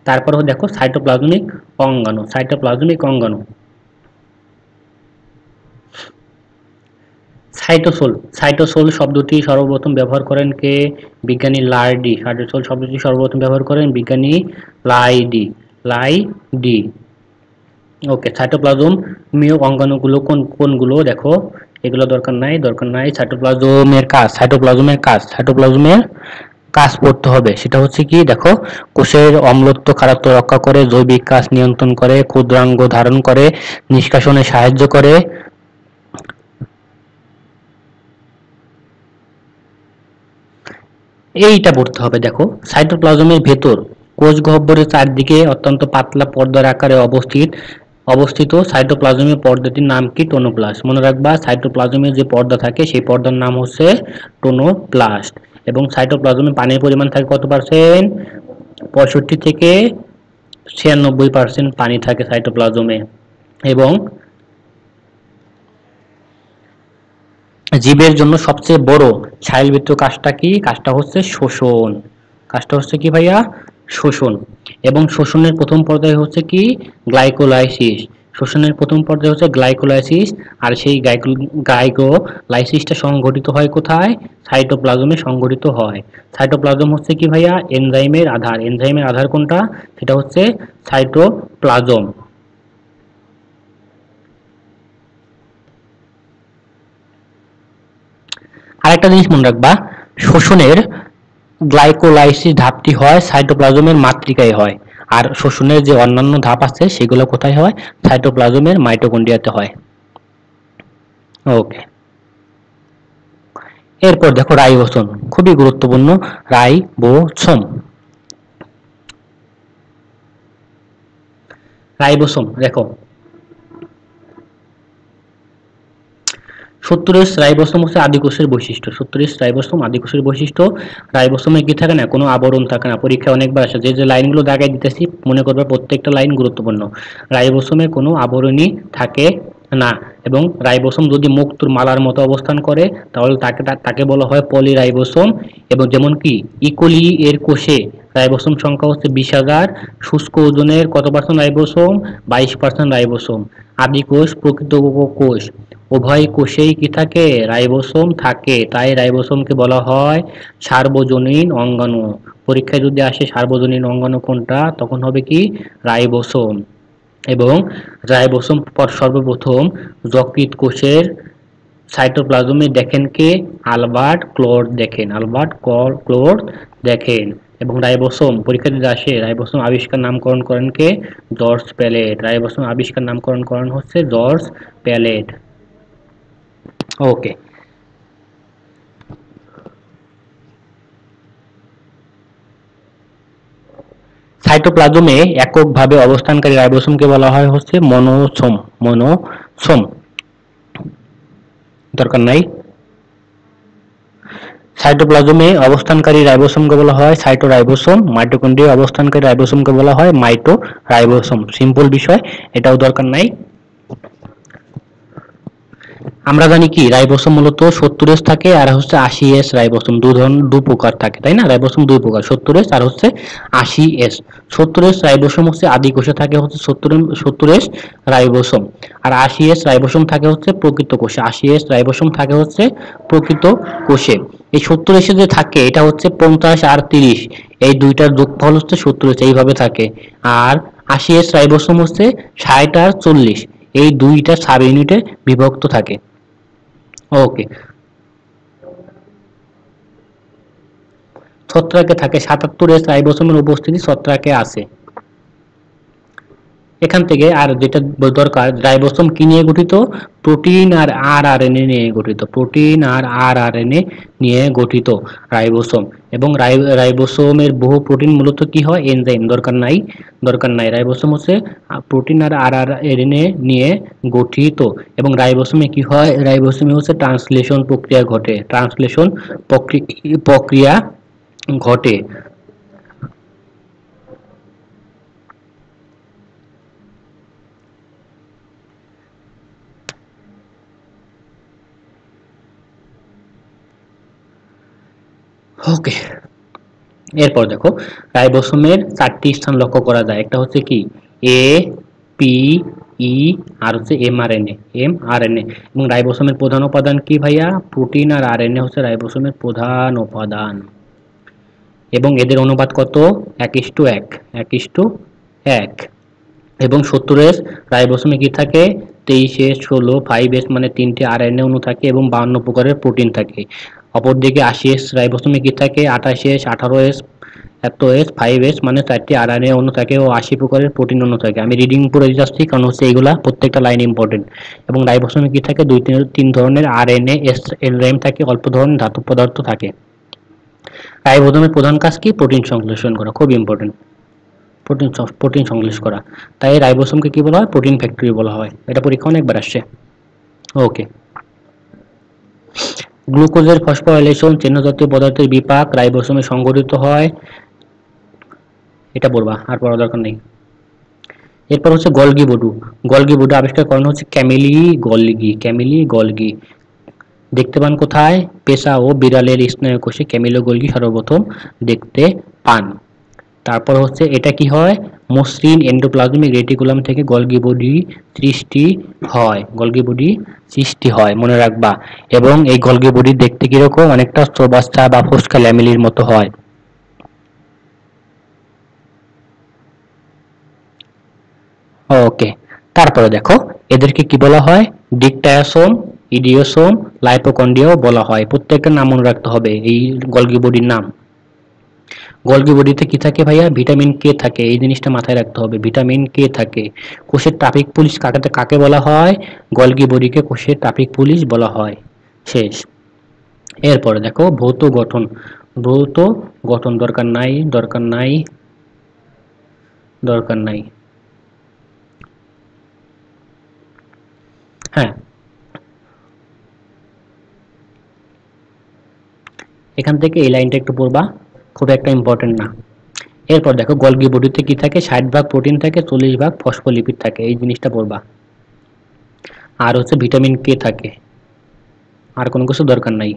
তারপর দেখো সাইটোপ্লাজমিক অঙ্গাণু। সাইটোপ্লাজমিক অঙ্গাণু, সাইটোসোল। সাইটোসোল শব্দটি সর্বপ্রথম ব্যবহার করেন কে? বিজ্ঞানী লাইডি। সাইটোসোল শব্দটি সর্বপ্রথম ব্যবহার করেন বিজ্ঞানী লাইডি। লাইডি। ওকে, সাইটোপ্লাজমীয় অঙ্গাণুগুলো কোনগুলো দেখো। এগুলো দরকার নাই, দরকার নাই। সাইটোপ্লাজমের কাজ, সাইটোপ্লাজমের কাজ, সাইটোপ্লাজমের কাজ পড়তে হবে। সেটা হচ্ছে কি দেখো, কোষের অম্লত্ব খারত্ব রক্ষা করে, জৈবিক কাজ নিয়ন্ত্রণ করে, ক্ষুদ্রাঙ্গ ধারণ করে, নিষ্কাশনে সাহায্য করে। এইটা পড়তে হবে দেখো। সাইটোপ্লাজমের ভেতর কোষ গহ্বরের চারদিকে অত্যন্ত পাতলা পর্দার আকারে অবস্থিত সাইটোপ্লাজমের পর্দাটির নাম কি? টোনোপ্লাস্ট। মনে রাখবা, সাইটোপ্লাজমের যে পর্দা থাকে সেই পর্দার নাম হচ্ছে টোনোপ্লাস্ট। এবং সাইটোপ্লাজমে পানির পরিমাণ থাকে কত পার্সেন্ট? 65 থেকে 96% পানি থাকে সাইটোপ্লাজমে। এবং জীবের জন্য সবচেয়ে বড় শারীরবৃত্তীয় কাজটা কি? কাজটা হচ্ছে শোষণ। কাজটা হচ্ছে কি ভাইয়া? শোষণ। এবং শোষণের প্রথম পর্যায়ে হচ্ছে কি? গ্লাইকোলাইসিস। শোষণের প্রথম পর্যায়ে হচ্ছে গ্লাইকোলাইসিস। আর সেই গ্লাইকোলাইসিসটা সংঘটিত হয় কোথায়? সাইটোপ্লাজমে সংঘটিত হয়। সাইটোপ্লাজম হচ্ছে কি ভাইয়া? এনজাইমের আধার। এনজাইমের আধার কোনটা? সেটা হচ্ছে সাইটোপ্লাজম। আরেকটা জিনিস মনে রাখবা, শোষণের গ্লাইকোলাইসিস ধাপটি হয় সাইটোপ্লাজমের মাতৃকায় হয়, আর শোষণের যে অন্যান্য ধাপ আছে সেগুলো কোথায় হয়? সাইটোপ্লাজমের মাইটোকন্ড্রিয়াতে হয়। ওকে, এরপর দেখো রাইবোসোম, খুবই গুরুত্বপূর্ণ। রাইবোসোম, রাইবোসোম দেখো 70S রাইবোসোম হচ্ছে আদিকোষের বৈশিষ্ট্য। 70S রাইবোসোম আদিকোষের বৈশিষ্ট্য। রাইবোসোমে কি থাকে না, কোনো আবরণ থাকে না। পরীক্ষায় অনেকবার আসে, যে যে লাইনগুলো দাগাই দিতেছি মনে করবে প্রত্যেকটা লাইন গুরুত্বপূর্ণ। রাইবোসোমে কোনো আবরণী থাকে না, এবং রাইবোসোম যদি মুক্তোর মালার মতো অবস্থান করে তাহলে তাকে তাকে বলা হয় পলিরাইবোসোম। এবং যেমন কি ইকোলি এর কোষে রাইবোসোম সংখ্যা হচ্ছে 20,000। শুষ্ক ওজনের কত পার্সেন্ট রাইবোসোম? 22% রাইবোসোম। আদিকোষ প্রকৃত কোষ উভয় কোষেই কি থাকে? রাইবোসোম থাকে। তাই রাইবোসোমকে বলা হয় সার্বজনীন অঙ্গাণু। পরীক্ষায় যদি আসে সার্বজনীন অঙ্গাণু কোনটা, তখন হবে কি? রাইবোসোম। এবং রাইবোসোম সর্বপ্রথম যকৃৎ কোষের সাইটোপ্লাজমে দেখেন কে? আলবার্ট ক্লোড দেখেন, আলবার্ট ক্লোড দেখেন। এবং রাইবোসোম পরীক্ষা যদি আসে, রাইবোসোম আবিষ্কার নামকরণ করেন কে? George palette. রাইবোসোম আবিষ্কার নামকরণ করেন হচ্ছে জর্জ প্যালেট। ওকে, সাইটোপ্লাজমে এককভাবে অবস্থানকারী রাইবোসোমকে বলা হয় হচ্ছে মনোসোম। মনোসোম দরকার নাই। সাইটোপ্লাজমে অবস্থানকারী রাইবোসোমকে বলা হয় সাইটোরাইবোসোম। মাইটোকন্ড্রিয়ায় অবস্থানকারী রাইবোসোমকে বলা হয় মাইটোরাইবোসোম। সিম্পল বিষয়, এটাও দরকার নাই। আমরা জানি কি রাইবোসোম মূলত 70S থাকে আর হচ্ছে 80S রাইবোসোম। দু প্রকার থাকে, তাই না? রাইবোসোম দুই প্রকার, 70S আর হচ্ছে 80S। 70S রাইবোসোম হচ্ছে আদি কোষে থাকে হচ্ছে 70S রাইবোসোম, আর 80S রাইবোসোম থাকে হচ্ছে প্রকৃত কোষে। 80S রাইবোসোম থাকে হচ্ছে প্রকৃত কোষে। এই 70S যে থাকে এটা হচ্ছে 50 আর 30, এই দুইটার যোগফল হচ্ছে 70S, এইভাবে থাকে। আর 80S রাইবোসোম হচ্ছে 60 আর 40, এই দুইটা সাব ইউনিটে বিভক্ত থাকে। ওকে, ছত্রাকে থাকে 77S রাইবোসোমের উপস্থিতি ছত্রাকে আছে। এখান থেকে আর যেটা দরকার, রাইবোসোম কি নিয়ে গঠিত? প্রোটিন আর আরআরএনএ নিয়ে গঠিত। প্রোটিন আর আরআরএনএ নিয়ে গঠিত রাইবোসোম। এবং রাইবোসোমের বহু প্রোটিন মূলত কি হয়? এনজাইম। দরকার নাই, দরকার নাই। রাইবোসোম হচ্ছে প্রোটিন আর আরআরএনএ নিয়ে গঠিত। এবং রাইবোসোমে কি হয়? রাইবোসোমে হচ্ছে ট্রান্সলেশন প্রক্রিয়া ঘটে। ট্রান্সলেশন প্রক্রিয়া ঘটে। ওকে, এরপর দেখো রাইবোসোমের 4টি স্থান লক্ষ্য করা যায়। একটা হচ্ছে কি এ, পি, ই আর হচ্ছে এমআরএনএ। এবং রাইবোসোমের প্রধান উপাদান কি ভাইয়া? প্রোটিন আর আরএনএ হচ্ছে রাইবোসোমের প্রধান উপাদান। এবং এদের অনুপাত কত? 1:1, 1:1। এবং 70S রাইবোসোমে কি থাকে? 23S, 16, 5S মানে 3টি আরএনএ অণু থাকে এবং 52 প্রকারের প্রোটিন থাকে। অপরদিকে 80S রাইবোসোমে কি থাকে? 28S, 18S, এতএস, 5S মানে 4টি আরএনএ অণু থাকে ও 80 প্রকারের প্রোটিন অণু থাকে। আমি রিডিং পড়ে যাচ্ছি কারণ হচ্ছে এইগুলা প্রত্যেকটা লাইন ইম্পর্টেন্ট। এবং রাইবোসোমে কি থাকে? 2-3 ধরনের আরএনএ এনজাইম থাকে, অল্প ধরনের ধাতব পদার্থ থাকে। রাইবোসোমের প্রধান কাজ কি? প্রোটিন সংশ্লেষণ করা, খুব ইম্পর্টেন্ট। প্রোটিন সংশ্লেষ করা। তাই রাইবোসোমকে কি বলা হয়? প্রোটিন ফ্যাক্টরি বলা হয়। এটা পরীক্ষা অনেকবার আসছে। ওকে, গ্লুকোজের ফসফোরাইলেশন চিহ্ন জাতীয় পদার্থের বিপাক রাইবোসোমে সংঘটিত হয়। এটা পড়বা, আর পড়ার দরকার নেই। এরপর হচ্ছে গলগি বডু। গলগি বডু আবিষ্কার করানো হচ্ছে ক্যামিলি গলগি। দেখতে পান কোথায়? পেশা ও বিড়ালের স্নায়ুকোষে ক্যামিলো গলগি সর্বপ্রথম দেখতে পান। তারপর হচ্ছে এটা কি হয়? মসৃণ এন্ডোপ্লাজমিক রেটিকুলাম থেকে গলগি বডি সৃষ্টি হয়। গলগি বডি সৃষ্টি হয়, মনে রাখবা। এবং এই গলগি বডি দেখতে কিরকম? অনেকটা চৌবাচ্চা বা ফোস্কা ল্যামেলির মতো হয়। ওকে, তারপরে দেখো এদেরকে কি বলা হয়? ডিকটায়াসোম ইডিওসোম, লাইপোকন্ড্রিয়াও বলা হয়। প্রত্যেকটা নাম মনে রাখতে হবে এই গলগি বডির নাম। গলগি বডিতে কি থাকে ভাইয়া? ভিটামিন কে থাকে, এই জিনিসটা মাথায় রাখতে হবে, ভিটামিন কে থাকে। কোষের ট্রাফিক পুলিশ কাকে কাকে বলা হয়? গলগি বডিকে কোষের ট্রাফিক পুলিশ বলা হয়। শেষ। এরপরে দেখো ভৌত গঠন। ভৌত গঠন দরকার নাই, দরকার নাই, দরকার নাই। হ্যাঁ, এখান থেকে এই লাইনটা একটু পড়বা, খুব একটা ইম্পর্টেন্ট না। এরপর দেখো গলগি বডিতে কি থাকে? 60 ভাগ প্রোটিন থাকে, 40 ভাগ ফসফোলিপিড থাকে, এই জিনিসটা পড়বা। আর হচ্ছে ভিটামিন কে থাকে, আর কোনো কিছু দরকার নাই।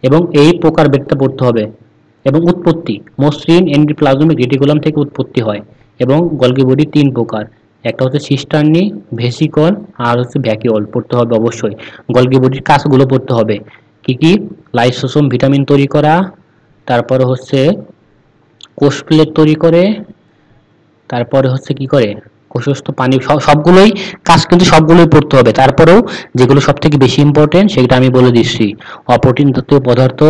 এবং এই প্রকারভেদটা পড়তে হবে। এবং উৎপত্তি, মসৃণ এন্ডোপ্লাজমিক রেটিকুলাম থেকে উৎপত্তি হয়। এবং গলগি বডি 3 প্রকার, একটা হচ্ছে সিস্টার্নি, ভেসিকল, আর হচ্ছে ভ্যাকিওল পড়তে হবে অবশ্যই। গলগি বডির কাজগুলো পড়তে হবে, কি কি? লাইসোসোম ভিটামিন তৈরি করা, তারপরে হচ্ছে কোষ প্লেট তৈরি করে, তারপরে হচ্ছে কি করে? কোষস্থ পানি, সবগুলোই কাজ কিন্তু সবগুলোই পড়তে হবে। তারপরেও যেগুলো সব থেকে বেশি ইম্পর্টেন্ট সেটা আমি বলে দিচ্ছি। অপ্রোটিন জাতীয় পদার্থ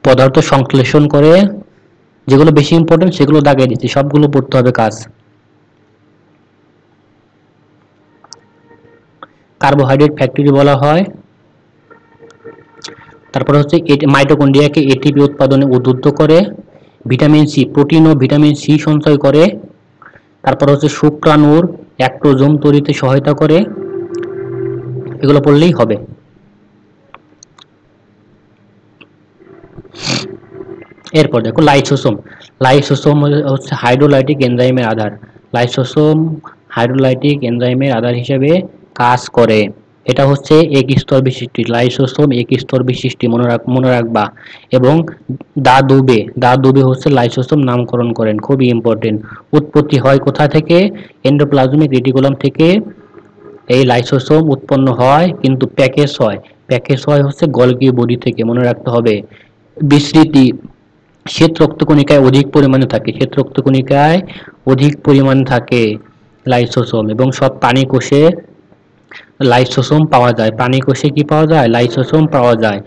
পদার্থ সংশ্লেষণ করে, যেগুলো বেশি ইম্পর্টেন্ট সেগুলো দাগিয়ে দিচ্ছি, সবগুলো পড়তে হবে কাজ। কার্বোহাইড্রেট ফ্যাক্টরি বলা হয়। তারপরে হচ্ছে মাইটোকন্ড্রিয়াকে এটিপি উৎপাদনে উদ্বুদ্ধ করে। ভিটামিন সি, প্রোটিন ও ভিটামিন সি সঞ্চয় করে। তারপর হচ্ছে শুক্রাণুর অ্যাক্টোজোম তৈরিতে সহায়তা করে। এগুলো পড়লেই হবে। এরপর দেখো লাইসোসোম। লাইসোসোম হচ্ছে হাইড্রোলাইটিক এনজাইমের আধার। লাইসোসোম হাইড্রোলাইটিক এনজাইমের আধার হিসেবে কাজ করে। এটা হচ্ছে এক স্তর বিশিষ্ট, লাইসোসোম এক স্তর বিশিষ্ট, মনে রাখবা। এবং দা দুবে হচ্ছে লাইসোসোম নামকরণ করেন, খুবই ইম্পর্টেন্ট। উৎপত্তি হয় কোথা থেকে? এন্ডোপ্লাজমিক রেটিকুলাম থেকে এই লাইসোসোম উৎপন্ন হয়, কিন্তু প্যাকেজ হয় হচ্ছে গলগি বডি থেকে, মনে রাখতে হবে। বিস্তৃতি, শ্বেত রক্তকণিকায় অধিক পরিমাণে থাকে, শ্বেত রক্তকণিকায় অধিক পরিমাণে থাকে লাইসোসোম। এবং সব প্রাণী কোষে লাইসোসোম পাওয়া যায়। প্রাণী কোষে কি পাওয়া যায়? লাইসোসোম পাওয়া যায়।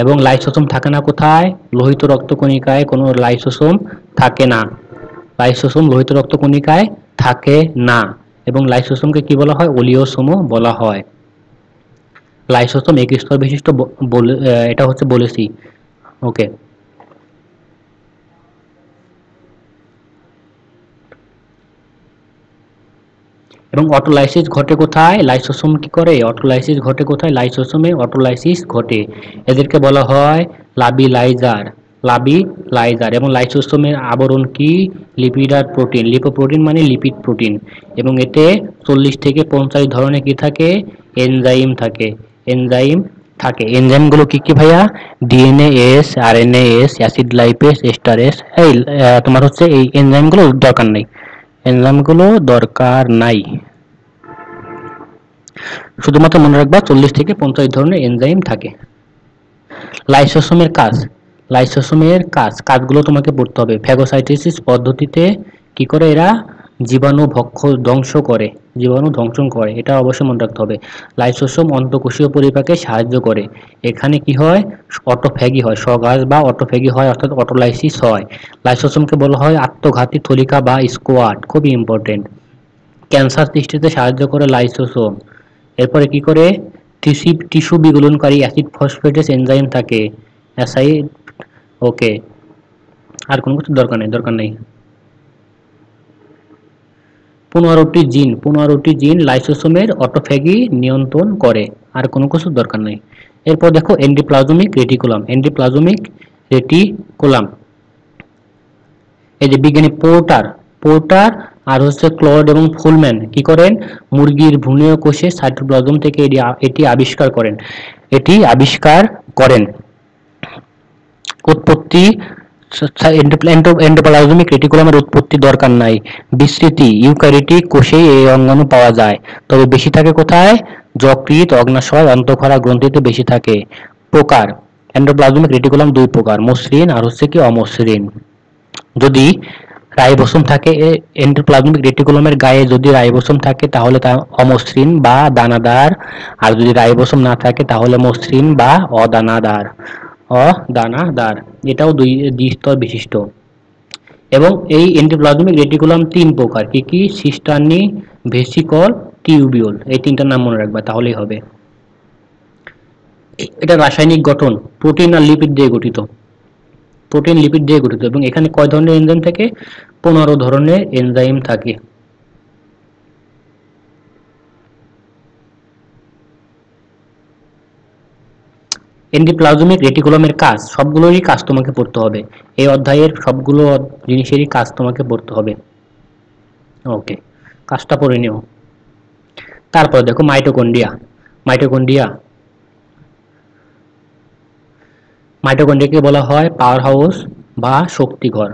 এবং লাইসোসোম থাকে না কোথায়? লোহিত রক্তকণিকায় কোনো লাইসোসোম থাকে না। লাইসোসোম লোহিত রক্তকণিকায় থাকে না। এবং লাইসোসোমকে কি বলা হয়? ওলিওসোমও বলা হয়। লাইসোসোম এক স্তর বিশিষ্ট এটা হচ্ছে বলেছি। ওকে। এবং অটোলাইসিস ঘটে কোথায়? লাইসোসোম কি করে? অটোলাইসিস ঘটে কোথায়? লাইসোসোমে অটোলাইসিস ঘটে। এদেরকে বলা হয় লাবিলাইজার। এবং লাইসোসোমের আবরণ কি? লিপিড আর প্রোটিন। লিপোপ্রোটিন মানে লিপিড প্রোটিন। এবং এতে 40 থেকে 50 ধরনের কি থাকে? এনজাইম থাকে। এনজাইমগুলো কি কি ভাইয়া? DNase, RNase, acid lipase, esterase. এই তোমার হচ্ছে এই এনজাইমগুলো দরকার নেই, শুধুমাত্র মনে রাখবা 40 থেকে 50 ধরনের এনজাইম থাকে। লাইসোসোমের কাজগুলো তোমাকে পড়তে হবে। ফ্যাগোসাইটোসিস পদ্ধতিতে কি করে এরা? জীবাণু ধ্বংস করে, এটা অবশ্যই মনে রাখতে হবে। লাইসোসোম অন্তঃকোষীয় পরিপাকে সাহায্য করে। এখানে কি হয়? অটোফ্যাগি হয়, স্বঘাস বা অটোফ্যাগি হয়, অর্থাৎ অটোলাইসিস হয়। লাইসোসোমকে বলা হয় আত্মঘাতী থলিকা বা স্কোয়াড, খুবই ইম্পর্টেন্ট। ক্যান্সার সৃষ্টিতে সাহায্য করে লাইসোসোম। এরপরে কি করে? টিস্যু বিগলনকারী অ্যাসিড ফসফেটেস এনজাইম থাকে, অ্যাসাইড। ওকে, আর কোনো কিছু দরকার নেই। 15টি জিন লাইসোসোমের অটোফ্যাগি নিয়ন্ত্রণ করে, আর কোনো কিছু দরকার নেই। এরপর দেখো এন্ডোপ্লাজমিক রেটিকুলাম। এই যে বিজ্ঞানী পোর্টার আর হচ্ছে ক্লড এবং ফুলম্যান কি করেন? মুরগির ভ্রূণীয় কোষে সাইটোপ্লাজম থেকে এটি আবিষ্কার করেন। উৎপত্তি, এন্ডোপ্লাজমিক রেটিকুলামের উৎপত্তি দরকার নাই। বিস্তৃতি, ইউক্যারিওটিক কোষেই এই অঙ্গাণু পাওয়া যায়, তবে বেশি থাকে কোথায়? যকৃৎ, অগ্ন্যাশয়, অন্তঃক্ষরা গ্রন্থিতে বেশি থাকে। প্রকার, এন্ডোপ্লাজমিক রেটিকুলাম 2 প্রকার, মসৃণ আর হচ্ছে কি অমসৃণ। যদি রাইবোসোম থাকে এন্ডোপ্লাজমিক রেটিকুলামের গায়ে, যদি রাইবোসোম থাকে তাহলে তা অমসৃণ বা দানাদার, আর যদি রাইবোসোম না থাকে তাহলে মসৃণ বা অদানাদার। অদানাদার এটাও দ্বিস্তর বিশিষ্ট। এবং এই এন্ডোপ্লাজমিক রেটিকুলাম তিন প্রকার, কি কি? সিস্টার্নি, ভেসিকল, টিউবিউল। এই তিনটার নাম মনে রাখবা তাহলেই হবে। এটা রাসায়নিক গঠন প্রোটিন আর লিপিড দিয়ে গঠিত, প্রোটিন লিপিড দিয়ে গঠিত। এবং এখানে কয় ধরনের এনজাইম থাকে? 15 ধরনের এনজাইম থাকে। এন্ডোপ্লাজমিক রেটিকুলামের কাজ, সবগুলোরই কাজ তোমাকে পড়তে হবে, এই অধ্যায়ের সবগুলো জিনিসেরই কাজ তোমাকে পড়তে হবে। ওকে, কাজটা পড়ে নিও। তারপর দেখো মাইটোকন্ড্রিয়া। মাইটোকন্ড্রিয়া মাইটোকন্ড্রিয়াকে বলা হয় পাওয়ার হাউস বা শক্তিঘর।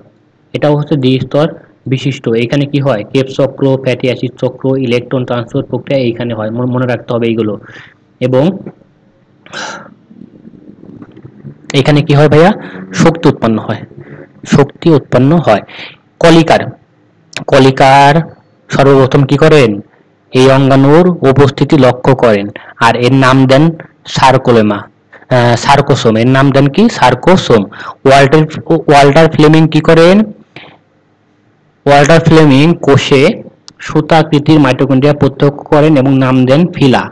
এটাও হচ্ছে দ্বিস্তর বিশিষ্ট। এখানে কি হয়? কেপ চক্র, ফ্যাটি অ্যাসিড চক্র, ইলেকট্রন ট্রান্সফার প্রক্রিয়া এইখানে হয়, মনে রাখতে হবে এইগুলো। এবং এখানে কি হয় ভাইয়া? শক্তি উৎপন্ন হয়, শক্তি উৎপন্ন হয়। কলিকার, কলিকার সর্বপ্রথম কি করেন? এই অঙ্গাণুর উপস্থিতি লক্ষ্য করেন, আর এর নাম দেন সার্কোলেমা, সার্কোসোম। এর নাম দেন কি? সার্কোসোম। ওয়াল্টার ওয়াল্টার ফ্লেমিং কি করেন? ওয়াল্টার ফ্লেমিং কোষে সুতাকৃতির মাইটোকন্ড্রিয়া প্রত্যক্ষ করেন এবং নাম দেন ফিলা।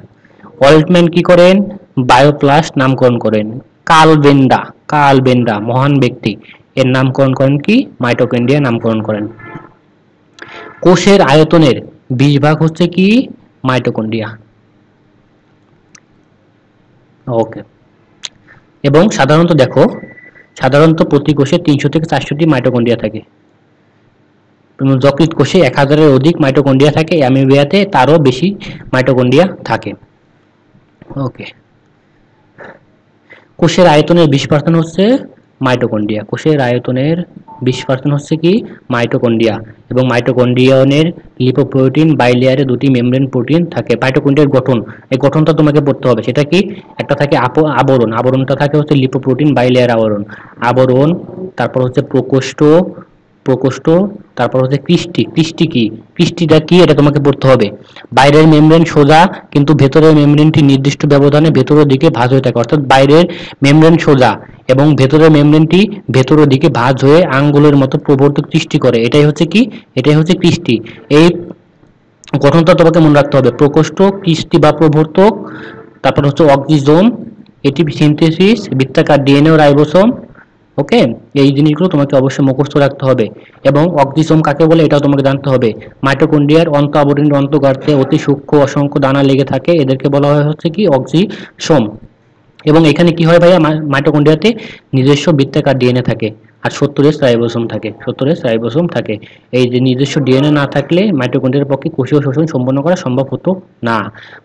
ওয়াল্টম্যান কি করেন? বায়োপ্লাস্ট নামকরণ করেন। কার্ল বেন্ডা মহান ব্যক্তি, এর নামকরণ করেন কি? মাইটোকন্ড্রিয়া নামকরণ করেন। কোষের আয়তনের 20 ভাগ হচ্ছে কি? মাইটোকন্ড্রিয়া। ওকে। এবং সাধারণত দেখো, সাধারণত প্রতি কোষে 300 থেকে 400টি মাইটোকন্ড্রিয়া থাকে। যকৃৎ কোষে 1000-এর অধিক মাইটোকন্ড্রিয়া থাকে, অ্যামিবিয়াতে তারও বেশি মাইটোকন্ড্রিয়া থাকে। ওকে। কোষের আয়তনের 20% হচ্ছে মাইটোকন্ড্রিয়া। কোষের আয়তনের 20% হচ্ছে কি? মাইটোকন্ড্রিয়া। এবং মাইটোকন্ড্রিয়নের লিপোপ্রোটিন বাইলেয়ারে দুটি মেমব্রেন প্রোটিন থাকে। মাইটোকন্ড্রিয়ার গঠন, এই গঠনটা তোমাকে পড়তে হবে। সেটা কি? একটা থাকে আবরণ, আবরণটা থাকে হচ্ছে লিপোপ্রোটিন বাইলেয়ার আবরণ, আবরণ। তারপর হচ্ছে প্রকোষ্ঠ, প্রকোষ্ঠ। তারপর হচ্ছে কৃষ্টি, কৃষ্টি কি? কৃষ্টিটা কি এটা তোমাকে পড়তে হবে। বাইরের মেমব্রেন সোজা, কিন্তু ভেতরের মেমব্রেনটি নির্দিষ্ট ব্যবধানে ভেতরের দিকে ভাঁজ হয়ে থাকে। অর্থাৎ বাইরের মেমব্রেন সোজা এবং ভেতরের মেমব্রেনটি ভেতরের দিকে ভাঁজ হয়ে আঙ্গুলের মতো প্রবর্তক সৃষ্টি করে। এটাই হচ্ছে কি? এটাই হচ্ছে কৃষ্টি। এই গঠনটা তোমাকে মনে রাখতে হবে। প্রকোষ্ঠ, কৃষ্টি বা প্রবর্তক। তারপর হচ্ছে অক্সিজোম, এটিপি সিনথেসিস, বৃত্তাকার ডিএনএ ও রাইবোসোম। ওকে, এই জিনিসগুলো তোমাকে অবশ্যই মুখস্থ রাখতে হবে। এবং অক্সিজোম কাকে বলে এটাও তোমাকে জানতে হবে। মাইটোকন্ড্রিয়ার অন্ত আবরণীর অন্তর্গাত্রে অতি সূক্ষ্ম অসংখ্য দানা লেগে থাকে, এদেরকে বলা হয় হচ্ছে কি? অক্সিসোম। এবং এখানে কি হয় ভাইয়া? মাইটোকন্ড্রিয়াতে নিজস্ব বৃত্তাকার ডিএনএ থাকে, আর 70S রাইবোসোম থাকে, 70S রাইবোসোম থাকে। এই যে নিজস্ব ডিএনএ না থাকলে মাইটোকন্ড্রিয়ার পক্ষে কোষীয় শোষণ সম্পন্ন করা সম্ভব হতো না।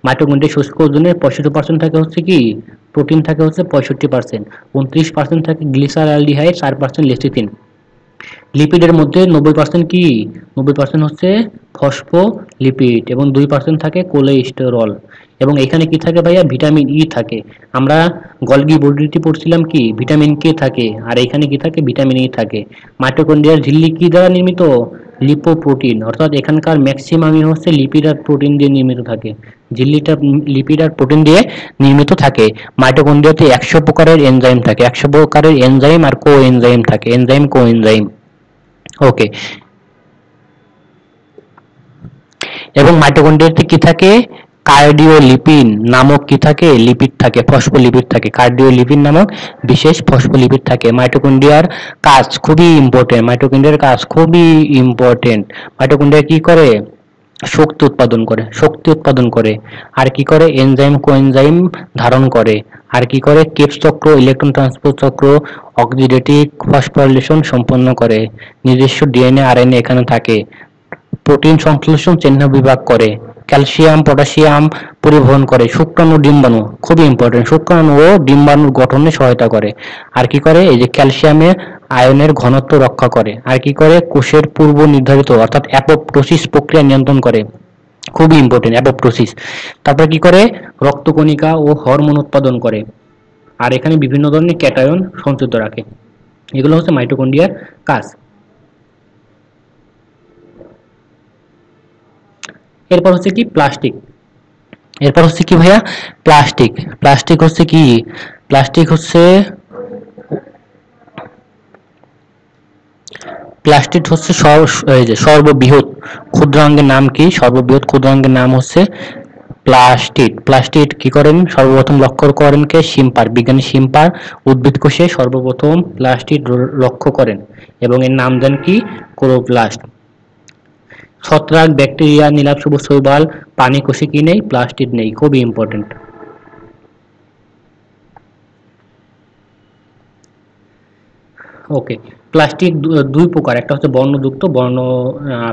মাইটোকন্ড্রিয়ার শুষ্ক ওজনের 65% থাকে হচ্ছে কি? প্রোটিন থাকে হচ্ছে 65%, 29% থাকে গ্লিসারআলডিহাইড, 4% লেসিথিন। লিপিডের মধ্যে 90% কি? 90% হচ্ছে ফসফোলিপিড এবং 2% থাকে কোলেস্টেরল। এবং এখানে কি থাকে ভাইয়া? ভিটামিন ই থাকে। আমরা গলগি বডিতে পড়ছিলাম কি? ভিটামিন কে থাকে, আর এখানে কি থাকে? ভিটামিন ই থাকে। মাইটোকন্ড্রিয়ার ঝিল্লি কি দ্বারা নির্মিত? লিপোপ্রোটিন। অর্থাৎ এখানকার ম্যাক্সিমামই হচ্ছে লিপিড আর প্রোটিন দিয়ে নির্মিত থাকে। ঝিল্লিটা লিপিড আর প্রোটিন দিয়ে নির্মিত থাকে। মাইটোকন্ড্রিয়াতে 100 প্রকারের এনজাইম থাকে, 100 প্রকারের এনজাইম আর কো এনজাইম থাকে, এনজাইম কো এনজাইম। ওকে। এবং মাইটোকন্ড্রিয়াতে কি থাকে? কার্ডিওলিপিন নামক কি থাকে? লিপিড থাকে, ফসফোলিপিড থাকে। কার্ডিওলিপিন নামক বিশেষ ফসফোলিপিড থাকে। মাইটোকন্ড্রিয়ার কাজ খুবই ইম্পর্টেন্ট, মাইটোকন্ড্রিয়ার কাজ খুবই ইম্পর্টেন্ট। মাইটোকন্ড্রিয়া কি করে? শক্তি উৎপাদন করে, শক্তি উৎপাদন করে। আর কি করে? এনজাইম কোএনজাইম ধারণ করে। আর কি করে? কেপস চক্র, ইলেকট্রন ট্রান্সপোর্ট চক্র, অক্সিডেটিভ ফসফোরাইলেশন সম্পন্ন করে। নিজস্ব ডিএনএ আরএনএ এখানে থাকে। প্রোটিন সংশ্লেষণ চিহ্ন বিভাগ করে। ক্যালসিয়াম পটাশিয়াম পরিবহন করে। শুক্রাণু ডিম্বাণু খুবই ইম্পর্টেন্ট, শুক্রাণু ও ডিম্বাণুর গঠনে সহায়তা করে। আর কি করে? এই যে ক্যালসিয়ামের আয়নের ঘনত্ব রক্ষা করে। আর কি করে? কোষের পূর্ব নির্ধারিত অর্থাৎ অ্যাপোপ্টোসিস প্রক্রিয়া নিয়ন্ত্রণ করে, খুবই ইম্পর্টেন্ট অ্যাপোপ্টোসিস। তারপর কি করে? রক্তকণিকা ও হরমোন উৎপাদন করে। আর এখানে বিভিন্ন ধরনের ক্যাটায়ন সঞ্চিত রাখে। এগুলো হচ্ছে মাইটোকন্ড্রিয়ার কাজ। এরপর হচ্ছে কি প্লাস্টিক। এরপর হচ্ছে কি ভাইয়া প্লাস্টিক। প্লাস্টিক হচ্ছে কি, প্লাস্টিক হচ্ছে প্লাস্টিক হচ্ছে এই যে সর্ববৃহৎ ক্ষুদ্রাঙ্গের নাম কি? সর্ববৃহৎ ক্ষুদ্রাঙ্গের নাম হচ্ছে প্লাস্টিড। প্লাস্টিড কি করেন? সর্বপ্রথম লক্ষ্য করেন কে? শিম্পার, বিজ্ঞানী শিম্পার উদ্ভিদ কোষে সর্বপ্রথম প্লাস্টিড লক্ষ্য করেন এবং এর নাম দেন কি? ক্লোরোপ্লাস্ট। ছত্রাক, ব্যাকটেরিয়া, নীলাভ সবুজ শৈবাল, পানি কোষে কি নেই? প্লাস্টিড নেই। খুবই ইম্পর্টেন্ট। ওকে, প্লাস্টিক দুই প্রকার, একটা হচ্ছে বর্ণযুক্ত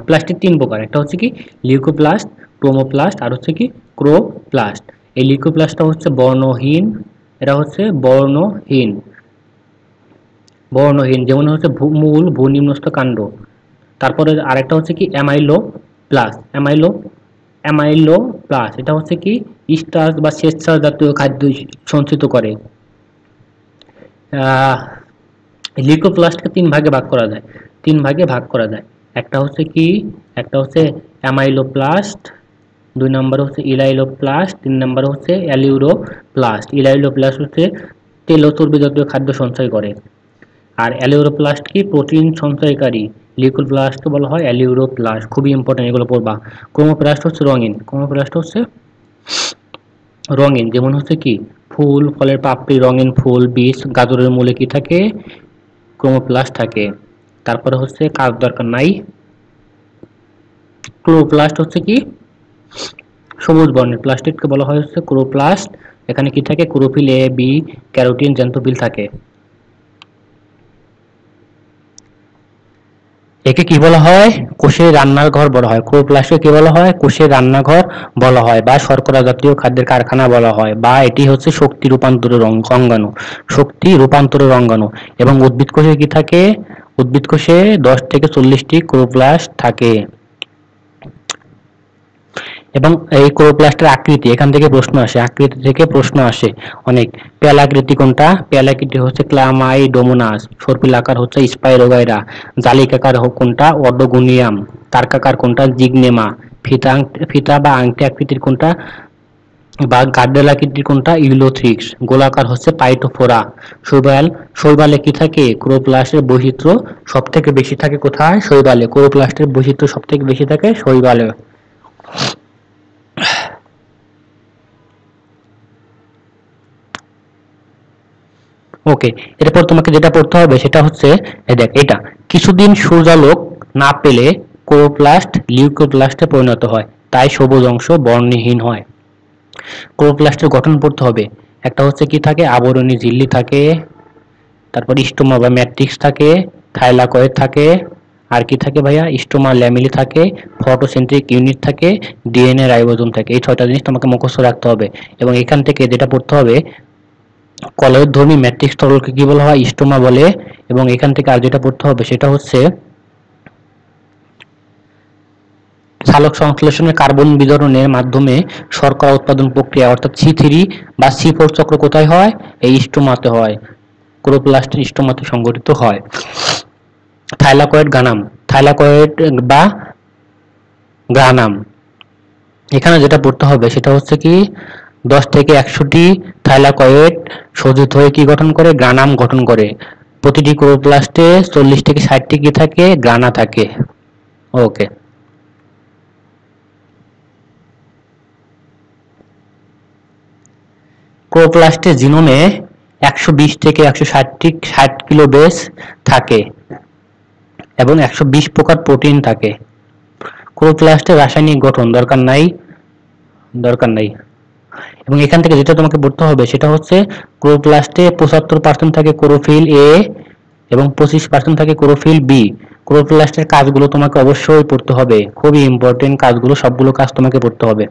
প্লাস্টিক তিন প্রকার, একটা হচ্ছে কি লিউকোপ্লাস্ট, ক্রোমোপ্লাস্ট আর হচ্ছে কি ক্লোরোপ্লাস্ট। এই লিউকোপ্লাস্টটা হচ্ছে বর্ণহীন, এটা হচ্ছে বর্ণহীন। বর্ণহীন যেমন হচ্ছে মূল, ভূনিম্নস্থ কাণ্ড। তারপরে আরেকটা হচ্ছে কি অ্যামাইলো প্লাস, অ্যামাইলো প্লাস এটা হচ্ছে কি স্টার্চ বা শ্বেতসার জাতীয় খাদ্য সঞ্চিত করে। লিউকোপ্লাস্টকে তিন ভাগে ভাগ করা যায়, তিন ভাগে ভাগ করা যায়। একটা হচ্ছে কি, একটা হচ্ছে অ্যামাইলোপ্লাস্ট, দুই নম্বর হচ্ছে ইলাইলোপ্লাস্ট, তিন নম্বর হচ্ছে অ্যালিউরোপ্লাস্ট। ইলাইলোপ্লাস্ট হচ্ছে তেল ও চর্বি জাতীয় খাদ্য সঞ্চয় করে, আর অ্যালিউরোপ্লাস্ট কি প্রোটিন সঞ্চয়কারী। লিউকোপ্লাস্টকে বলা হয় অ্যালিউরোপ্লাস্ট। খুবই ইম্পর্টেন্ট, এগুলো পড়বা। ক্রোমোপ্লাস্ট হচ্ছে রঙিন, ক্রোমোপ্লাস্ট হচ্ছে রঙিন যেমন হচ্ছে কি ফুল, ফলের পাপড়ি, রঙিন ফুল, বীজ, গাজরের মূলে কি থাকে? ক্রোমোপ্লাস্ট থাকে। তারপরে হচ্ছে কাজ দরকার নাই। ক্লোরোপ্লাস্ট হচ্ছে কি সবুজ বর্ণের, প্লাস্টিককে বলা হয় হচ্ছে ক্লোরোপ্লাস্ট। এখানে কি থাকে? Chlorophyll A, B, carotene, xanthophyll থাকে। একে কি বলা হয়? কোষের রান্নার ঘর বলা হয়। ক্লোরোপ্লাস্টকে কি বলা হয়? কোষের রান্নাঘর বলা হয়, বা শর্করা জাতীয় খাদ্যের কারখানা বলা হয়, বা এটি হচ্ছে শক্তি রূপান্তরের অঙ্গাণু, শক্তি রূপান্তরের অঙ্গাণু। এবং উদ্ভিদ কোষে কি থাকে? উদ্ভিদ কোষে 10 থেকে 40টি ক্লোরোপ্লাস্ট থাকে। এবং এই ক্লোরোপ্লাস্টের আকৃতি, এখান থেকে প্রশ্ন আসে, আকৃতি থেকে প্রশ্ন আসে অনেক। পেয়ালাকৃতি কোনটা? পেয়ালাকৃতি হচ্ছে ক্লামাইডোমোনাস। সর্পিলাকার হচ্ছে স্পাইরোগাইরা। জালিকাকার কোনটা? অডোগোনিয়াম। তারকাকার কোনটা? জিগনেমা। ফিতা বা আংটি আকৃতির কোনটা বা গার্ডেল আকৃতির কোনটা? ইউলোথ্রিক্স। গোলাকার হচ্ছে পাইটোফোরা। শৈবালে কি থাকে? ক্লোরোপ্লাস্টের বৈচিত্র্য সব থেকে বেশি থাকে কোথায়? শৈবালে। ক্লোরোপ্লাস্টের বৈচিত্র্য সব থেকে বেশি থাকে শৈবালে। ওকে, এরপর তোমাকে যেটা পড়তে হবে সেটা হচ্ছে দেখ, এটা কিছুদিন সূর্যালোক না পেলে ক্লোরোপ্লাস্ট লিউকোপ্লাস্টে পরিণত হয়, তাই সবুজ অংশ বর্ণহীন হয়। ক্লোরোপ্লাস্টের গঠন পড়তে হবে। একটা হচ্ছে কি থাকে? আবরণী ঝিল্লি থাকে, তারপর স্টোমা বা ম্যাট্রিক্স থাকে, থাইলাকয়েড থাকে, আর কি থাকে ভাইয়া? স্টোমা ল্যামেলি থাকে, ফটোসেন্ট্রিক ইউনিট থাকে, ডিএনএ রাইবোজোম থাকে। এই 6টা জিনিস তোমাকে মুখস্থ রাখতে হবে। এবং এখান থেকে যেটা পড়তে হবে, কলয়ধর্মী ম্যাট্রিক্স তরলকে কি বলা হয়? স্টোমা বলে। এবং এখান থেকে আর যেটা পড়তে হবে সেটা হচ্ছে সালোক সংশ্লেষণের কার্বন বিতরণের মাধ্যমে শর্করা উৎপাদন প্রক্রিয়া অর্থাৎ C3 বা C4 চক্র কোথায় হয়? এই স্টোমাতে হয়। ক্লোরোপ্লাস্টের স্টোমাতে সংঘটিত হয়। থাইলাকয়েড গানাম, থাইলাকয়েড বা গ্রানাম, এখানে যেটা পড়তে হবে সেটা হচ্ছে কি 10 থেকে 100টি থাইলাকয়েড শোধিত হয়ে কি গঠন করে? গ্রানাম গঠন করে। প্রতিটি ক্লোরোপ্লাস্টে 40 থেকে 60টি কি থাকে? গ্রানা থাকে। ওকে, ক্লোরোপ্লাস্টের জিনোমে 120 থেকে 160 কিলো বেস থাকে এবং 120 প্রকার প্রোটিন থাকে। ক্লোরোপ্লাস্টের রাসায়নিক গঠন দরকার নাই, দরকার নাই। এবং এখান থেকে যেটা তোমাকে পড়তে হবে সেটা হচ্ছে ক্লোরোপ্লাস্টে 75% থাকে ক্লোরোফিল এ এবং 25% থাকে ক্লোরোফিল বি। ক্লোরোপ্লাস্টের কাজগুলো তোমাকে অবশ্যই পড়তে হবে, খুবই ইম্পর্টেন্ট কাজগুলো, সবগুলো কাজ তোমাকে পড়তে হবে।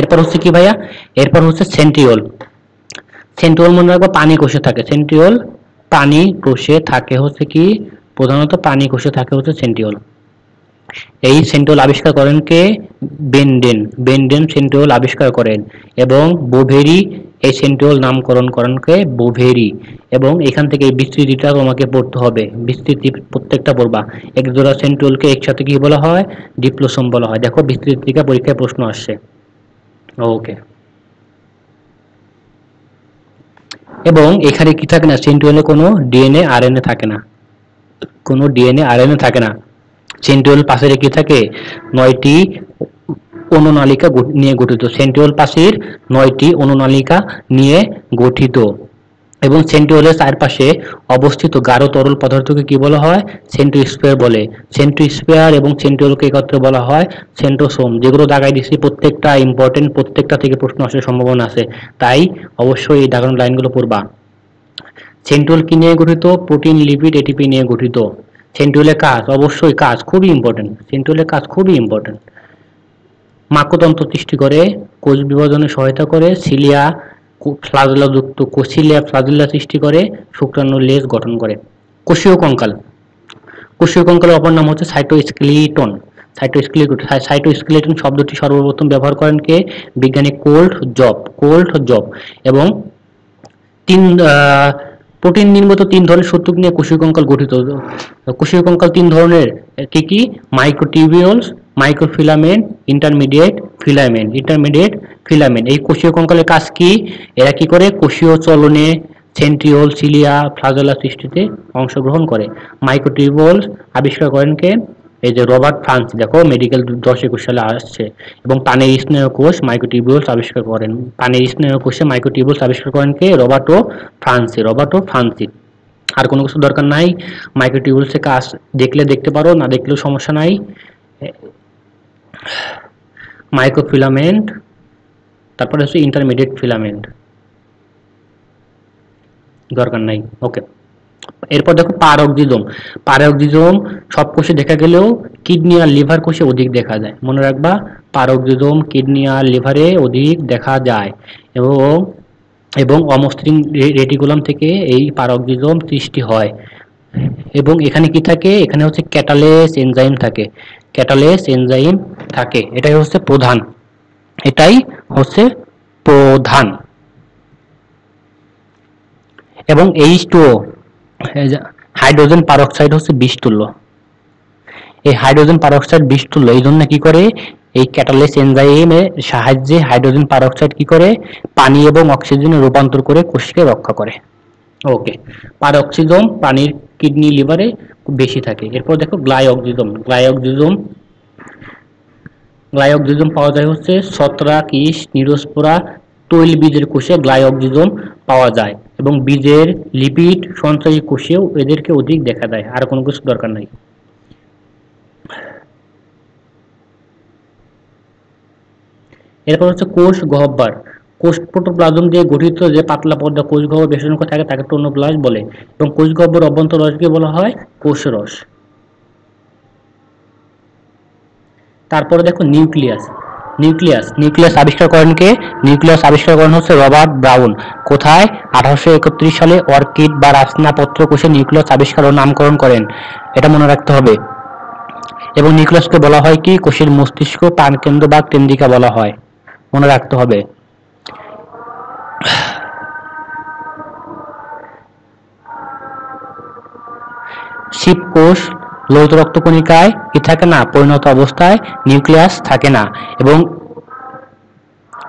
এরপর হচ্ছে কি ভাইয়া? এরপর হচ্ছে সেন্ট্রিওল। সেন্ট্রিওল মনে রাখবো পানি কোষে থাকে। সেন্ট্রিওল পানি কোষে থাকে হচ্ছে কি প্রধানত পানি কোষে থাকে হচ্ছে সেন্ট্রিওল। এই সেন্ট্রিওল আবিষ্কার করেন কে? বেন্ডেন। বেন্ডেন সেন্ট্রিওল আবিষ্কার করেন এবং বোভেরি এই সেন্ট্রিওল নামকরণকে বোভেরি। এবং এখান থেকে এই বিস্তৃতিটা তোমাকে পড়তে হবে, বিস্তৃতি প্রত্যেকটা পড়বা। একজোড়া সেন্ট্রিওলকে একসাথে কি বলা হয়? ডিপ্লোসোম বলা হয়। দেখো বিস্তৃতি থেকে পরীক্ষায় প্রশ্ন আসছে। ওকে। এবং এখানে কি থাকে না, সেন্ট্রিওলে কোনো ডিএনএ আরএনএ থাকে না, কোনো ডিএনএ আরএনএ থাকে না। সেন্ট্রিওল পাশের কি থাকে? 9টি অনুনালিকা নিয়ে গঠিত। সেন্ট্রিওল পাশের 9টি অনুনালিকা নিয়ে গঠিত। এবং সেন্ট্রিওলের চারপাশে অবস্থিত গাঢ় তরল পদার্থকে কি বলা হয়? সেন্ট্রোস্ফিয়ার বলে। সেন্ট্রোস্ফিয়ার এবং সেন্ট্রিওলকে একত্রে বলা হয় সেন্ট্রোসোম। যেগুলো দাগাই দিচ্ছি প্রত্যেকটা ইম্পর্টেন্ট, প্রত্যেকটা থেকে প্রশ্ন আসার সম্ভাবনা আছে, তাই অবশ্যই এই দাগানো লাইনগুলো পড়বা। সেন্ট্রিওল কি নিয়ে গঠিত? প্রোটিন, লিপিড, এটিপি নিয়ে গঠিত। সেন্ট্রিওলের কাজ, অবশ্যই কাজ খুবই ইম্পর্টেন্ট, সেন্ট্রিওলের কাজ খুবই ইম্পর্টেন্ট। মাকড়তন্ত্র সৃষ্টি করে, কোষ বিভাজনে সহায়তা করে, সিলিয়া ফ্লাজেলাযুক্ত কোসিলিয়া ফ্লাজেলা সৃষ্টি করে, শুক্রাণুর লেজ গঠন করে। কোষীয় কঙ্কাল, কোষীয় কঙ্কালের অপর নাম হচ্ছে সাইটোস্কেলিটন। সাইটোস্কেলিটন শব্দটি সর্বপ্রথম ব্যবহার করেন কে? বিজ্ঞানী কোল্ট জব। এবং তিন প্রোটিন নির্মিত 3 ধরনের সূত্রক নিয়ে কোষীয় কঙ্কাল গঠিত। কোষীয় কঙ্কাল 3 ধরনের, কি? মাইক্রোটিবিউলস, মাইক্রোফিলামেন্ট, ইন্টারমিডিয়েট ফিলামেন্ট। এই কোষীয় কঙ্কালের কাজ কি? এরা কি করে? কোষীয় চলনে, সেন্ট্রিওল, সিলিয়া, ফ্লাজেলা সৃষ্টিতে অংশগ্রহণ করে। মাইক্রোটিবিউলস আবিষ্কার করেন কে? এই যে রবার্ট ফ্রান্সি, দেখো মেডিকেল 10-21 সালে আসছে। এবং পানির স্নায়ুকোষ মাইক্রোটিবিউলস আবিষ্কার করেন। পানির স্নায়ুকোষে মাইক্রোটিবিউলস আবিষ্কার করেন কে? রবার্টো ফ্রান্সি। আর কোনো কিছু দরকার নাই। মাইক্রোটিবিউলসের কাজ দেখলে দেখতে পারো, না দেখলেও সমস্যা নাই। মাইক্রোফিলামেন্ট, তারপরে হচ্ছে ইন্টারমিডিয়েট ফিলামেন্ট, দরকার নাই। ওকে। এরপর দেখো পারক্সিজোম সব কোষে দেখা গেলেও কিডনি আর লিভার কোষে অধিক দেখা যায়। মনে রাখবা, পারক্সিজোম কিডনি আর লিভারে অধিক দেখা যায়। এবং অমসৃণ রেটিকুলাম থেকে এই পারক্সিজোম সৃষ্টি হয়। এবং এখানে কি থাকে? এখানে হচ্ছে ক্যাটালেস এনজাইম থাকে। এটাই হচ্ছে প্রধান। এবং H2O, হাইড্রোজেন পারক্সাইড হচ্ছে বিষতুল্য। এই হাইড্রোজেন পারক্সাইড বিষতুল্য, এই জন্য কি করে? এই ক্যাটালেস এনজাইমের সাহায্যে হাইড্রোজেন পারক্সাইড কি করে? পানি এবং অক্সিজেনে রূপান্তর করে কোষকে রক্ষা করে। ওকে। পারক্সিজম প্রাণীর কিডনি, লিভারে বেশি থাকে। এরপর দেখো গ্লাইওক্সিজম পাওয়া যায় হচ্ছে ছত্রাক, ইস্ট, নিউরোস্পোরা, তৈলবীজের কোষে গ্লাইওক্সিজম পাওয়া যায়। এবং বীজের লিপিড সঞ্চয়ী কোষেও এদেরকে অধিক দেখা যায়। আর কোনো কিছু দরকার নাই। এরপর হচ্ছে কোষ গহ্বর। কোষ প্রোটোপ্লাজম দিয়ে গঠিত যে পাতলা পর্দা কোষ গহ্বর বেশি থাকে তাকে টোনোপ্লাস্ট বলে। এবং কোষ গহ্বর অভ্যন্তর রসকে বলা হয় কোষরস। তারপরে দেখো নিউক্লিয়াস আবিষ্কার করেন কে? নিউক্লিয়াস আবিষ্কার করেন হচ্ছে রবার্ট ব্রাউন। কোথায়? 1831 সালে অর্কিড বা রাচনাপত্র কোষে নিউক্লিয়াস আবিষ্কার ও নামকরণ করেন। এটা মনে রাখতে হবে। এবং নিউক্লিয়াসকে বলা হয় কি? কোষের মস্তিষ্ক, প্রাণকেন্দ্র বা কেন্দ্রিকা বলা হয়, মনে রাখতে হবে। শিবকোষ লোহিত রক্তকণিকায় কি থাকে না? পরিণত অবস্থায় নিউক্লিয়াস থাকে না। এবং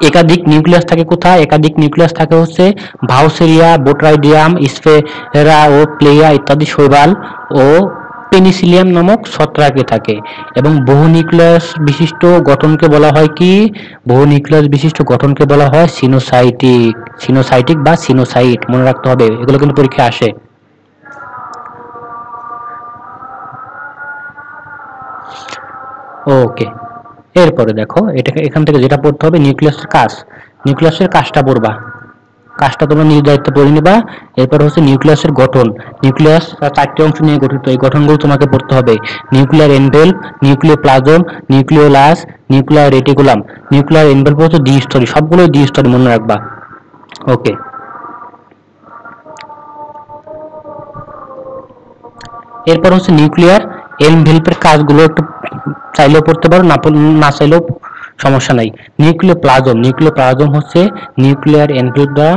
একাধিক নিউক্লিয়াস থাকে কোথায়? একাধিক নিউক্লিয়াস থাকে হচ্ছে ভাউসেরিয়া, বোট্রাইডিয়াম, স্ফেরা ও প্লেয়া ইত্যাদি শৈবাল ও পেনিসিলিয়াম নামক ছত্রাকে থাকে। এবং বহু নিউক্লিয়াস বিশিষ্ট গঠনকে বলা হয় কি? বহু নিউক্লিয়াস বিশিষ্ট গঠনকে বলা হয় সিনোসাইটিক বা সিনোসাইট, মনে রাখতে হবে। এগুলো কিন্তু পরীক্ষায় আসে। ওকে। এরপরে দেখো এখান থেকে যেটা পড়তে হবে, নিউক্লিয়াসের কাজটা পড়বা। কাজটা তোমরা নিজ দায়িত্বে পড়ে নিবা। এরপর হচ্ছে নিউক্লিয়াসের গঠন। নিউক্লিয়াস 4টি অংশ নিয়ে গঠিত। এই গঠনগুলো তোমাকে পড়তে হবে। Nuclear envelope, nucleoplasm, nucleolus, nuclear reticulum. Nuclear envelope হচ্ছে দ্বিস্তরী, সবগুলোই দ্বিস্তরী, মনে রাখবা। ওকে। এরপর হচ্ছে নিউক্লিয়ার এনভেলপের কাজগুলো একটু চাইলেও পড়তে পারো, না চাইলেও সমস্যা নাই। নিউক্লিওপ্লাজম হচ্ছে নিউক্লিয়ার এনক্লোজা,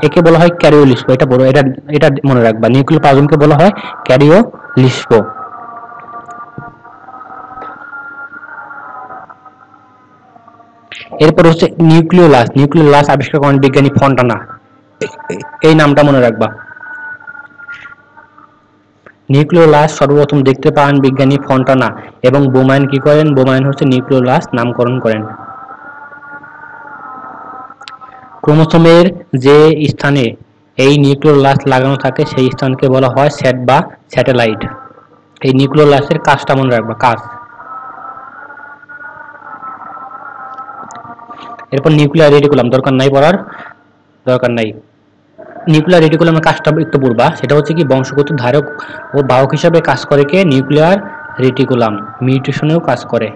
একে বলা হয় ক্যারিওলিস্পো। এটা বড়, এটা এটা মনে রাখবা, নিউক্লিওপ্লাজমকে বলা হয় ক্যারিওলিস্পো। এরপর হচ্ছে নিউক্লিওলাস আবিষ্কার করেন বিজ্ঞানী ফন্টানা। এই নামটা মনে রাখবা। নিউক্লিওলাস সর্বপ্রথম দেখতে পান বিজ্ঞানী ফন্টানা, এবং বোমায়ন কি করেন? বোমায়ন হচ্ছে নিউক্লিওলাস নামকরণ করেন। ক্রোমোসোমের যে স্থানে এই নিউক্লিওলাস লাগানো থাকে সেই স্থানকে বলা হয় সেট বা স্যাটেলাইট। এই নিউক্লিওলাসের কাজটা মনে রাখবা, কাজ। এরপর নিউক্লিয়ার রেটিকুলাম, দরকার নাই পড়ার, দরকার নাই। নিউক্লিয়ার রেটিকুলামের কাজটা একটু পড়বা, সেটা হচ্ছে কি বংশগত ধারক ও বাহক হিসাবে কাজ করে কে? Nuclear reticulum. মিউটেশনেও কাজ করে।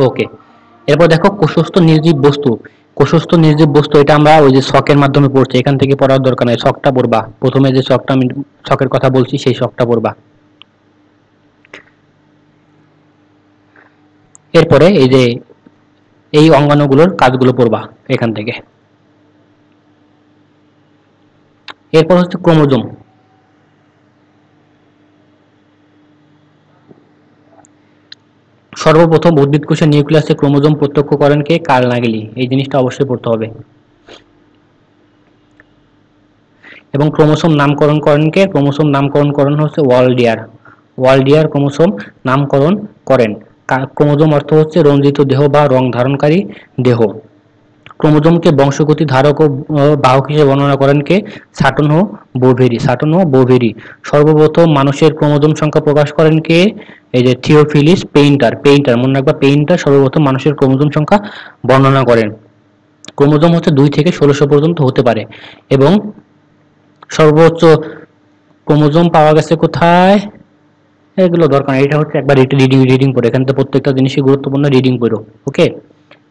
ওকে, এরপর দেখো কোষস্থ নির্জীব বস্তু। কোষস্থ নির্জীব বস্তু এটা আমরা ওই যে ছকের মাধ্যমে পড়ছি, এখান থেকে পড়ার দরকার নাই, ছকটা পড়বা। প্রথমে যে ছকটা আমি ছকের কথা বলছি সেই ছকটা পড়বা। এরপরে এই যে এই অঙ্গাণুগুলোর কাজগুলো পড়বা এখান থেকে। এরপর হচ্ছে ক্রোমোজোম। সর্বপ্রথম উদ্ভিদ কোষের নিউক্লিয়াসে ক্রোমোজোম প্রত্যক্ষ করেন কে? কার্ল নাগেলি। এই জিনিসটা অবশ্যই পড়তে হবে। এবং ক্রোমোসোম নামকরণ করেন কে? ক্রোমোসোম নামকরণ করেন হচ্ছে ওয়ালডিয়ার। ওয়ালডিয়ার ক্রোমোসোম নামকরণ করেন। ক্রোমোজোম অর্থ হচ্ছে রঞ্জিত দেহ বা রং ধারণকারী দেহ। ক্রোমোজোমকে বংশগতি ধারক ও বাহক হিসেবে বর্ণনা করেন কে? সাটন ও বোভেরি। সর্বপ্রথম মানুষের ক্রোমোজোম সংখ্যা প্রকাশ করেন কে? এই যে থিওফিলিস পেইন্টার, মনে রাখবা, পেইন্টার সর্বপ্রথম মানুষের ক্রোমোজোম সংখ্যা বর্ণনা করেন। ক্রোমোজোম হচ্ছে 2 থেকে 1600 পর্যন্ত হতে পারে, এবং সর্বোচ্চ ক্রোমোজোম পাওয়া গেছে কোথায়? এগুলো দরকার, এটা হচ্ছে একবার রিডিং পড়ো, এখান থেকে প্রত্যেকটা জিনিসই গুরুত্বপূর্ণ, রিডিং পড়ো। ওকে,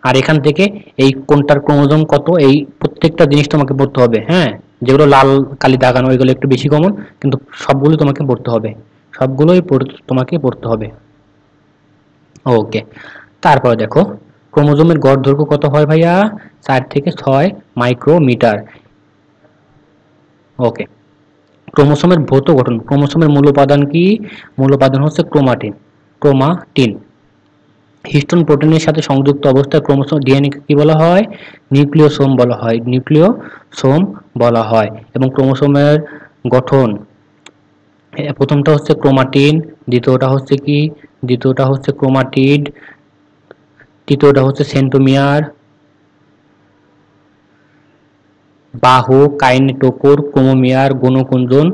আর এখান থেকে এই কোনটার ক্রোমোজোম কত, এই প্রত্যেকটা জিনিস তোমাকে পড়তে হবে। হ্যাঁ, যেগুলো লাল কালি দাগানো ওইগুলো একটু বেশি কমন, কিন্তু সবগুলো তোমাকে পড়তে হবে, সবগুলোই তোমাকে পড়তে হবে। ওকে, তারপরে দেখো ক্রোমোজোমের গড় দৈর্ঘ্য কত হয় ভাইয়া? 4 থেকে 6 মাইক্রোমিটার। ওকে, ক্রোমোসোমের ভৌত গঠন। ক্রোমোসোমের মূল উপাদান কি? মূল উপাদান হচ্ছে ক্রোমাটিন। হিস্টোন প্রোটিনের সাথে সংযুক্ত অবস্থায় ক্রোমোসোম ডিএনএ কি বলা হয়? নিউক্লিওসোম বলা হয়। এবং ক্রোমোসোমের গঠন, প্রথমটা হচ্ছে ক্রোমাটিন, দ্বিতীয়টা হচ্ছে ক্রোমাটিড, তৃতীয়টা হচ্ছে সেন্ট্রোমিয়ার, বাহক, কাইনেটোকোর, ক্রোমোমিয়ার, গণকুঞ্চন।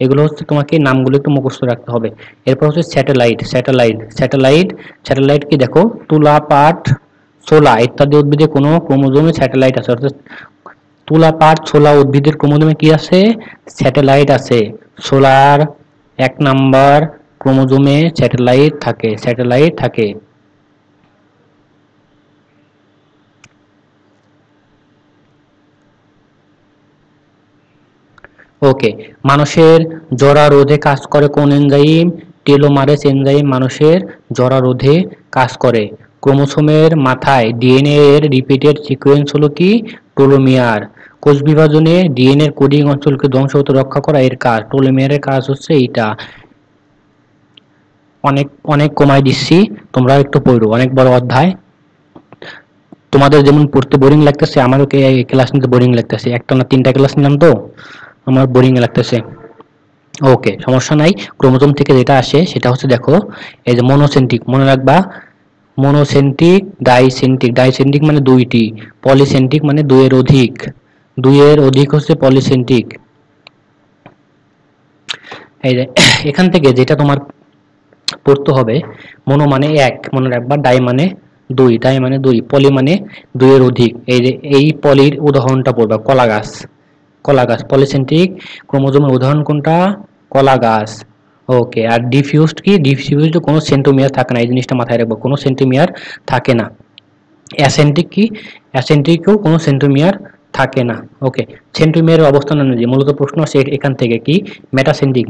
এগুলো হচ্ছে তোমাকে নামগুলো একটু মুখস্থ রাখতে হবে। এরপর হচ্ছে স্যাটেলাইট কি দেখো, তুলা, পাট, ছোলা ইত্যাদি উদ্ভিদে কোনো ক্রোমোজোমে স্যাটেলাইট আছে, অর্থাৎ তুলা, পাট, ছোলা উদ্ভিদের ক্রোমোজোমে কি আছে? স্যাটেলাইট আছে। ছোলার 1 নাম্বার ক্রোমোজোমে স্যাটেলাইট থাকে। ওকে, মানুষের জরা রোধে কাজ করে কোন এনজাইম? টেলোমারেস এনজাইম মানুষের জরা রোধে কাজ করে। ক্রোমোসোমের মাথায় ডিএনএ এর রিপিটেড সিকোয়েন্স হলো কি? টেলোমিয়ার। কোষ বিভাজনে ডিএনএ এর কোডিং অঞ্চলকে ধ্বংস হতে রক্ষা করা এর কাজ। টেলোমিয়ারের কাজ হচ্ছে এইটা। অনেক কমাই দিচ্ছি, তোমরা একটু পড়ো, অনেক বড় অধ্যায়। তোমাদের যেমন পড়তে বোরিং লাগতেছে, আমারও ক্লাস নিতে বোরিং লাগতেছে, একটা না 3টা ক্লাস নিলাম তো আমার বোরিং লাগতেছে। ওকে, সমস্যা নাই। ক্রোমোজোম থেকে যেটা আসে সেটা হচ্ছে দেখো, এই যে মনোসেন্ট্রিক, মনে রাখবা, মনোসেন্ট্রিক, ডাইসেন্ট্রিক মানে 2টি, পলিসেন্ট্রিক মানে 2 এর অধিক হচ্ছে পলিসেন্ট্রিক। এই যে এখান থেকে যেটা তোমার পড়তে হবে, মনো মানে 1 মনে রাখবা, ডাই মানে 2, পলি মানে 2 এর অধিক। এই যে এই পলির উদাহরণটা পড়বা, কলা গাছ। পলিসেন্ট্রিক ক্রোমোজোমের উদাহরণ কোনটা? কলা গাছ। ওকে, আর ডিফিউজড কোনো সেন্ট্রোমিয়ার থাকে না, এই জিনিসটা মাথায় রাখবো, কোনো সেন্ট্রোমিয়ার থাকে না। অ্যাসেন্ট্রিক কোনো সেন্ট্রোমিয়ার থাকে না। ওকে, সেন্ট্রোমিয়ারের অবস্থান অনুযায়ী মূলত প্রশ্ন আসে এখান থেকে কি মেটাসেন্ট্রিক,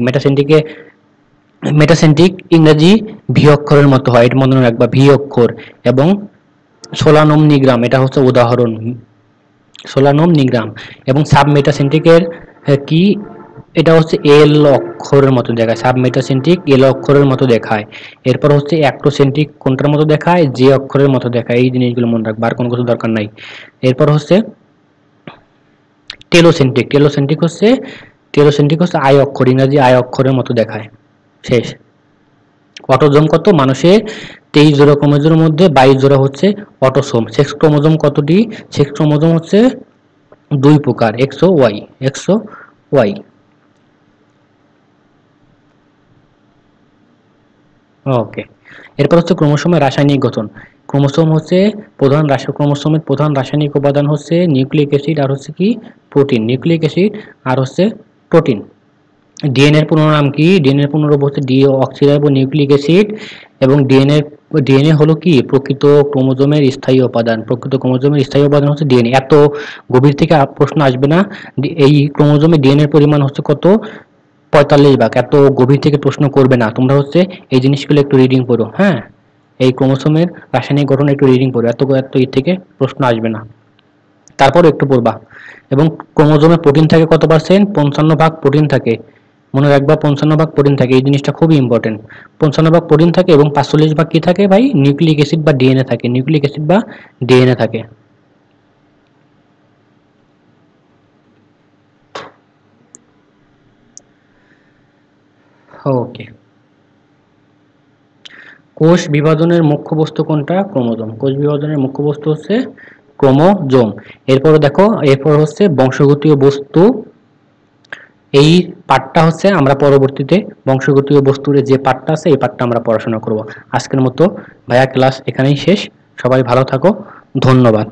মেটাসেন্ট্রিক ইংরেজি ভি অক্ষরের মতো হয়, এটা মনে রাখবা ভি অক্ষর। এবং সোলানম নিগ্রাম, এটা হচ্ছে উদাহরণ সোলানম নিগ্রাম। এবং সাবমেটাসেন্ট্রিকের কি, এটা হচ্ছে এল অক্ষরের মতো দেখায়, সাবমেটাসেন্ট্রিক এল অক্ষরের মতো দেখায়। এরপর হচ্ছে অ্যাক্টোসেন্ট্রিক কোনটার মতো দেখায়, যে অক্ষরের মতো দেখায়। এই জিনিসগুলো মনে রাখবা, আর কোনো কিছু দরকার নাই। এরপর হচ্ছে টেলোসেন্ট্রিক হচ্ছে আই অক্ষর, ইংরাজি আই অক্ষরের মতো দেখায়। শেষ। অটোজোম কত? মানুষের 23 জোড়া ক্রোমোজোমের মধ্যে 22 জোড়া হচ্ছে অটোসোম। সেক্স ক্রোমোজোম কতটি? সেক্স ক্রোমোজোম হচ্ছে 2 প্রকার, এক্স ও ওয়াই। ওকে, এরপর হচ্ছে ক্রোমোসোমের রাসায়নিক গঠন। ক্রোমোসোমের প্রধান রাসায়নিক উপাদান হচ্ছে নিউক্লিক অ্যাসিড আর হচ্ছে কি প্রোটিন, নিউক্লিক অ্যাসিড আর হচ্ছে প্রোটিন। ডিএনএর পুরো নাম কি? ডিএনএর পুরো রূপ হচ্ছে ডিঅক্সিরাইবো নিউক্লিক অ্যাসিড। এবং ডিএনএ হলো কি প্রকৃত ক্রোমোজোমের স্থায়ী উপাদান। প্রকৃত ক্রোমোজোমের স্থায়ী উপাদান হচ্ছে ডিএনএ। এত গভীর থেকে প্রশ্ন আসবে না। এই ক্রোমোজোমে ডিএনএর পরিমাণ হচ্ছে কত? 45 ভাগ। এত গভীর থেকে প্রশ্ন করবে না। তোমরা হচ্ছে এই জিনিসগুলো একটু রিডিং করো, হ্যাঁ, এই ক্রোমোসোমের রাসায়নিক গঠন একটু রিডিং করো, এত এত থেকে প্রশ্ন আসবে না। তারপর একটু পড়বা। এবং ক্রোমোজোমে প্রোটিন থাকে কত পার্সেন্ট? 55 ভাগ প্রোটিন থাকে। মনে রাখবা 55 ভাগ প্রোটিন থাকে, এই জিনিসটা খুবই ইম্পর্টেন্ট। 55 ভাগ প্রোটিন থাকে এবং 45 ভাগ কি থাকে ভাই? নিউক্লিক অ্যাসিড বা ডিএনএ থাকে, নিউক্লিক অ্যাসিড বা ডিএনএ থাকে। ওকে, কোষ বিভাজনের মুখ্য বস্তু কোনটা? ক্রোমোজোম। কোষ বিভাজনের মুখ্য বস্তু হচ্ছে ক্রোমোজোম। এরপর হচ্ছে বংশগতীয় বস্তু। এই পার্টটা হচ্ছে আমরা পরবর্তীতে বংশগতীয় বস্তুর যে পার্টটা আছে এই পার্টটা আমরা পড়াশোনা করব। আজকের মতো ভাইয়া ক্লাস এখানেই শেষ। সবাই ভালো থাকো, ধন্যবাদ।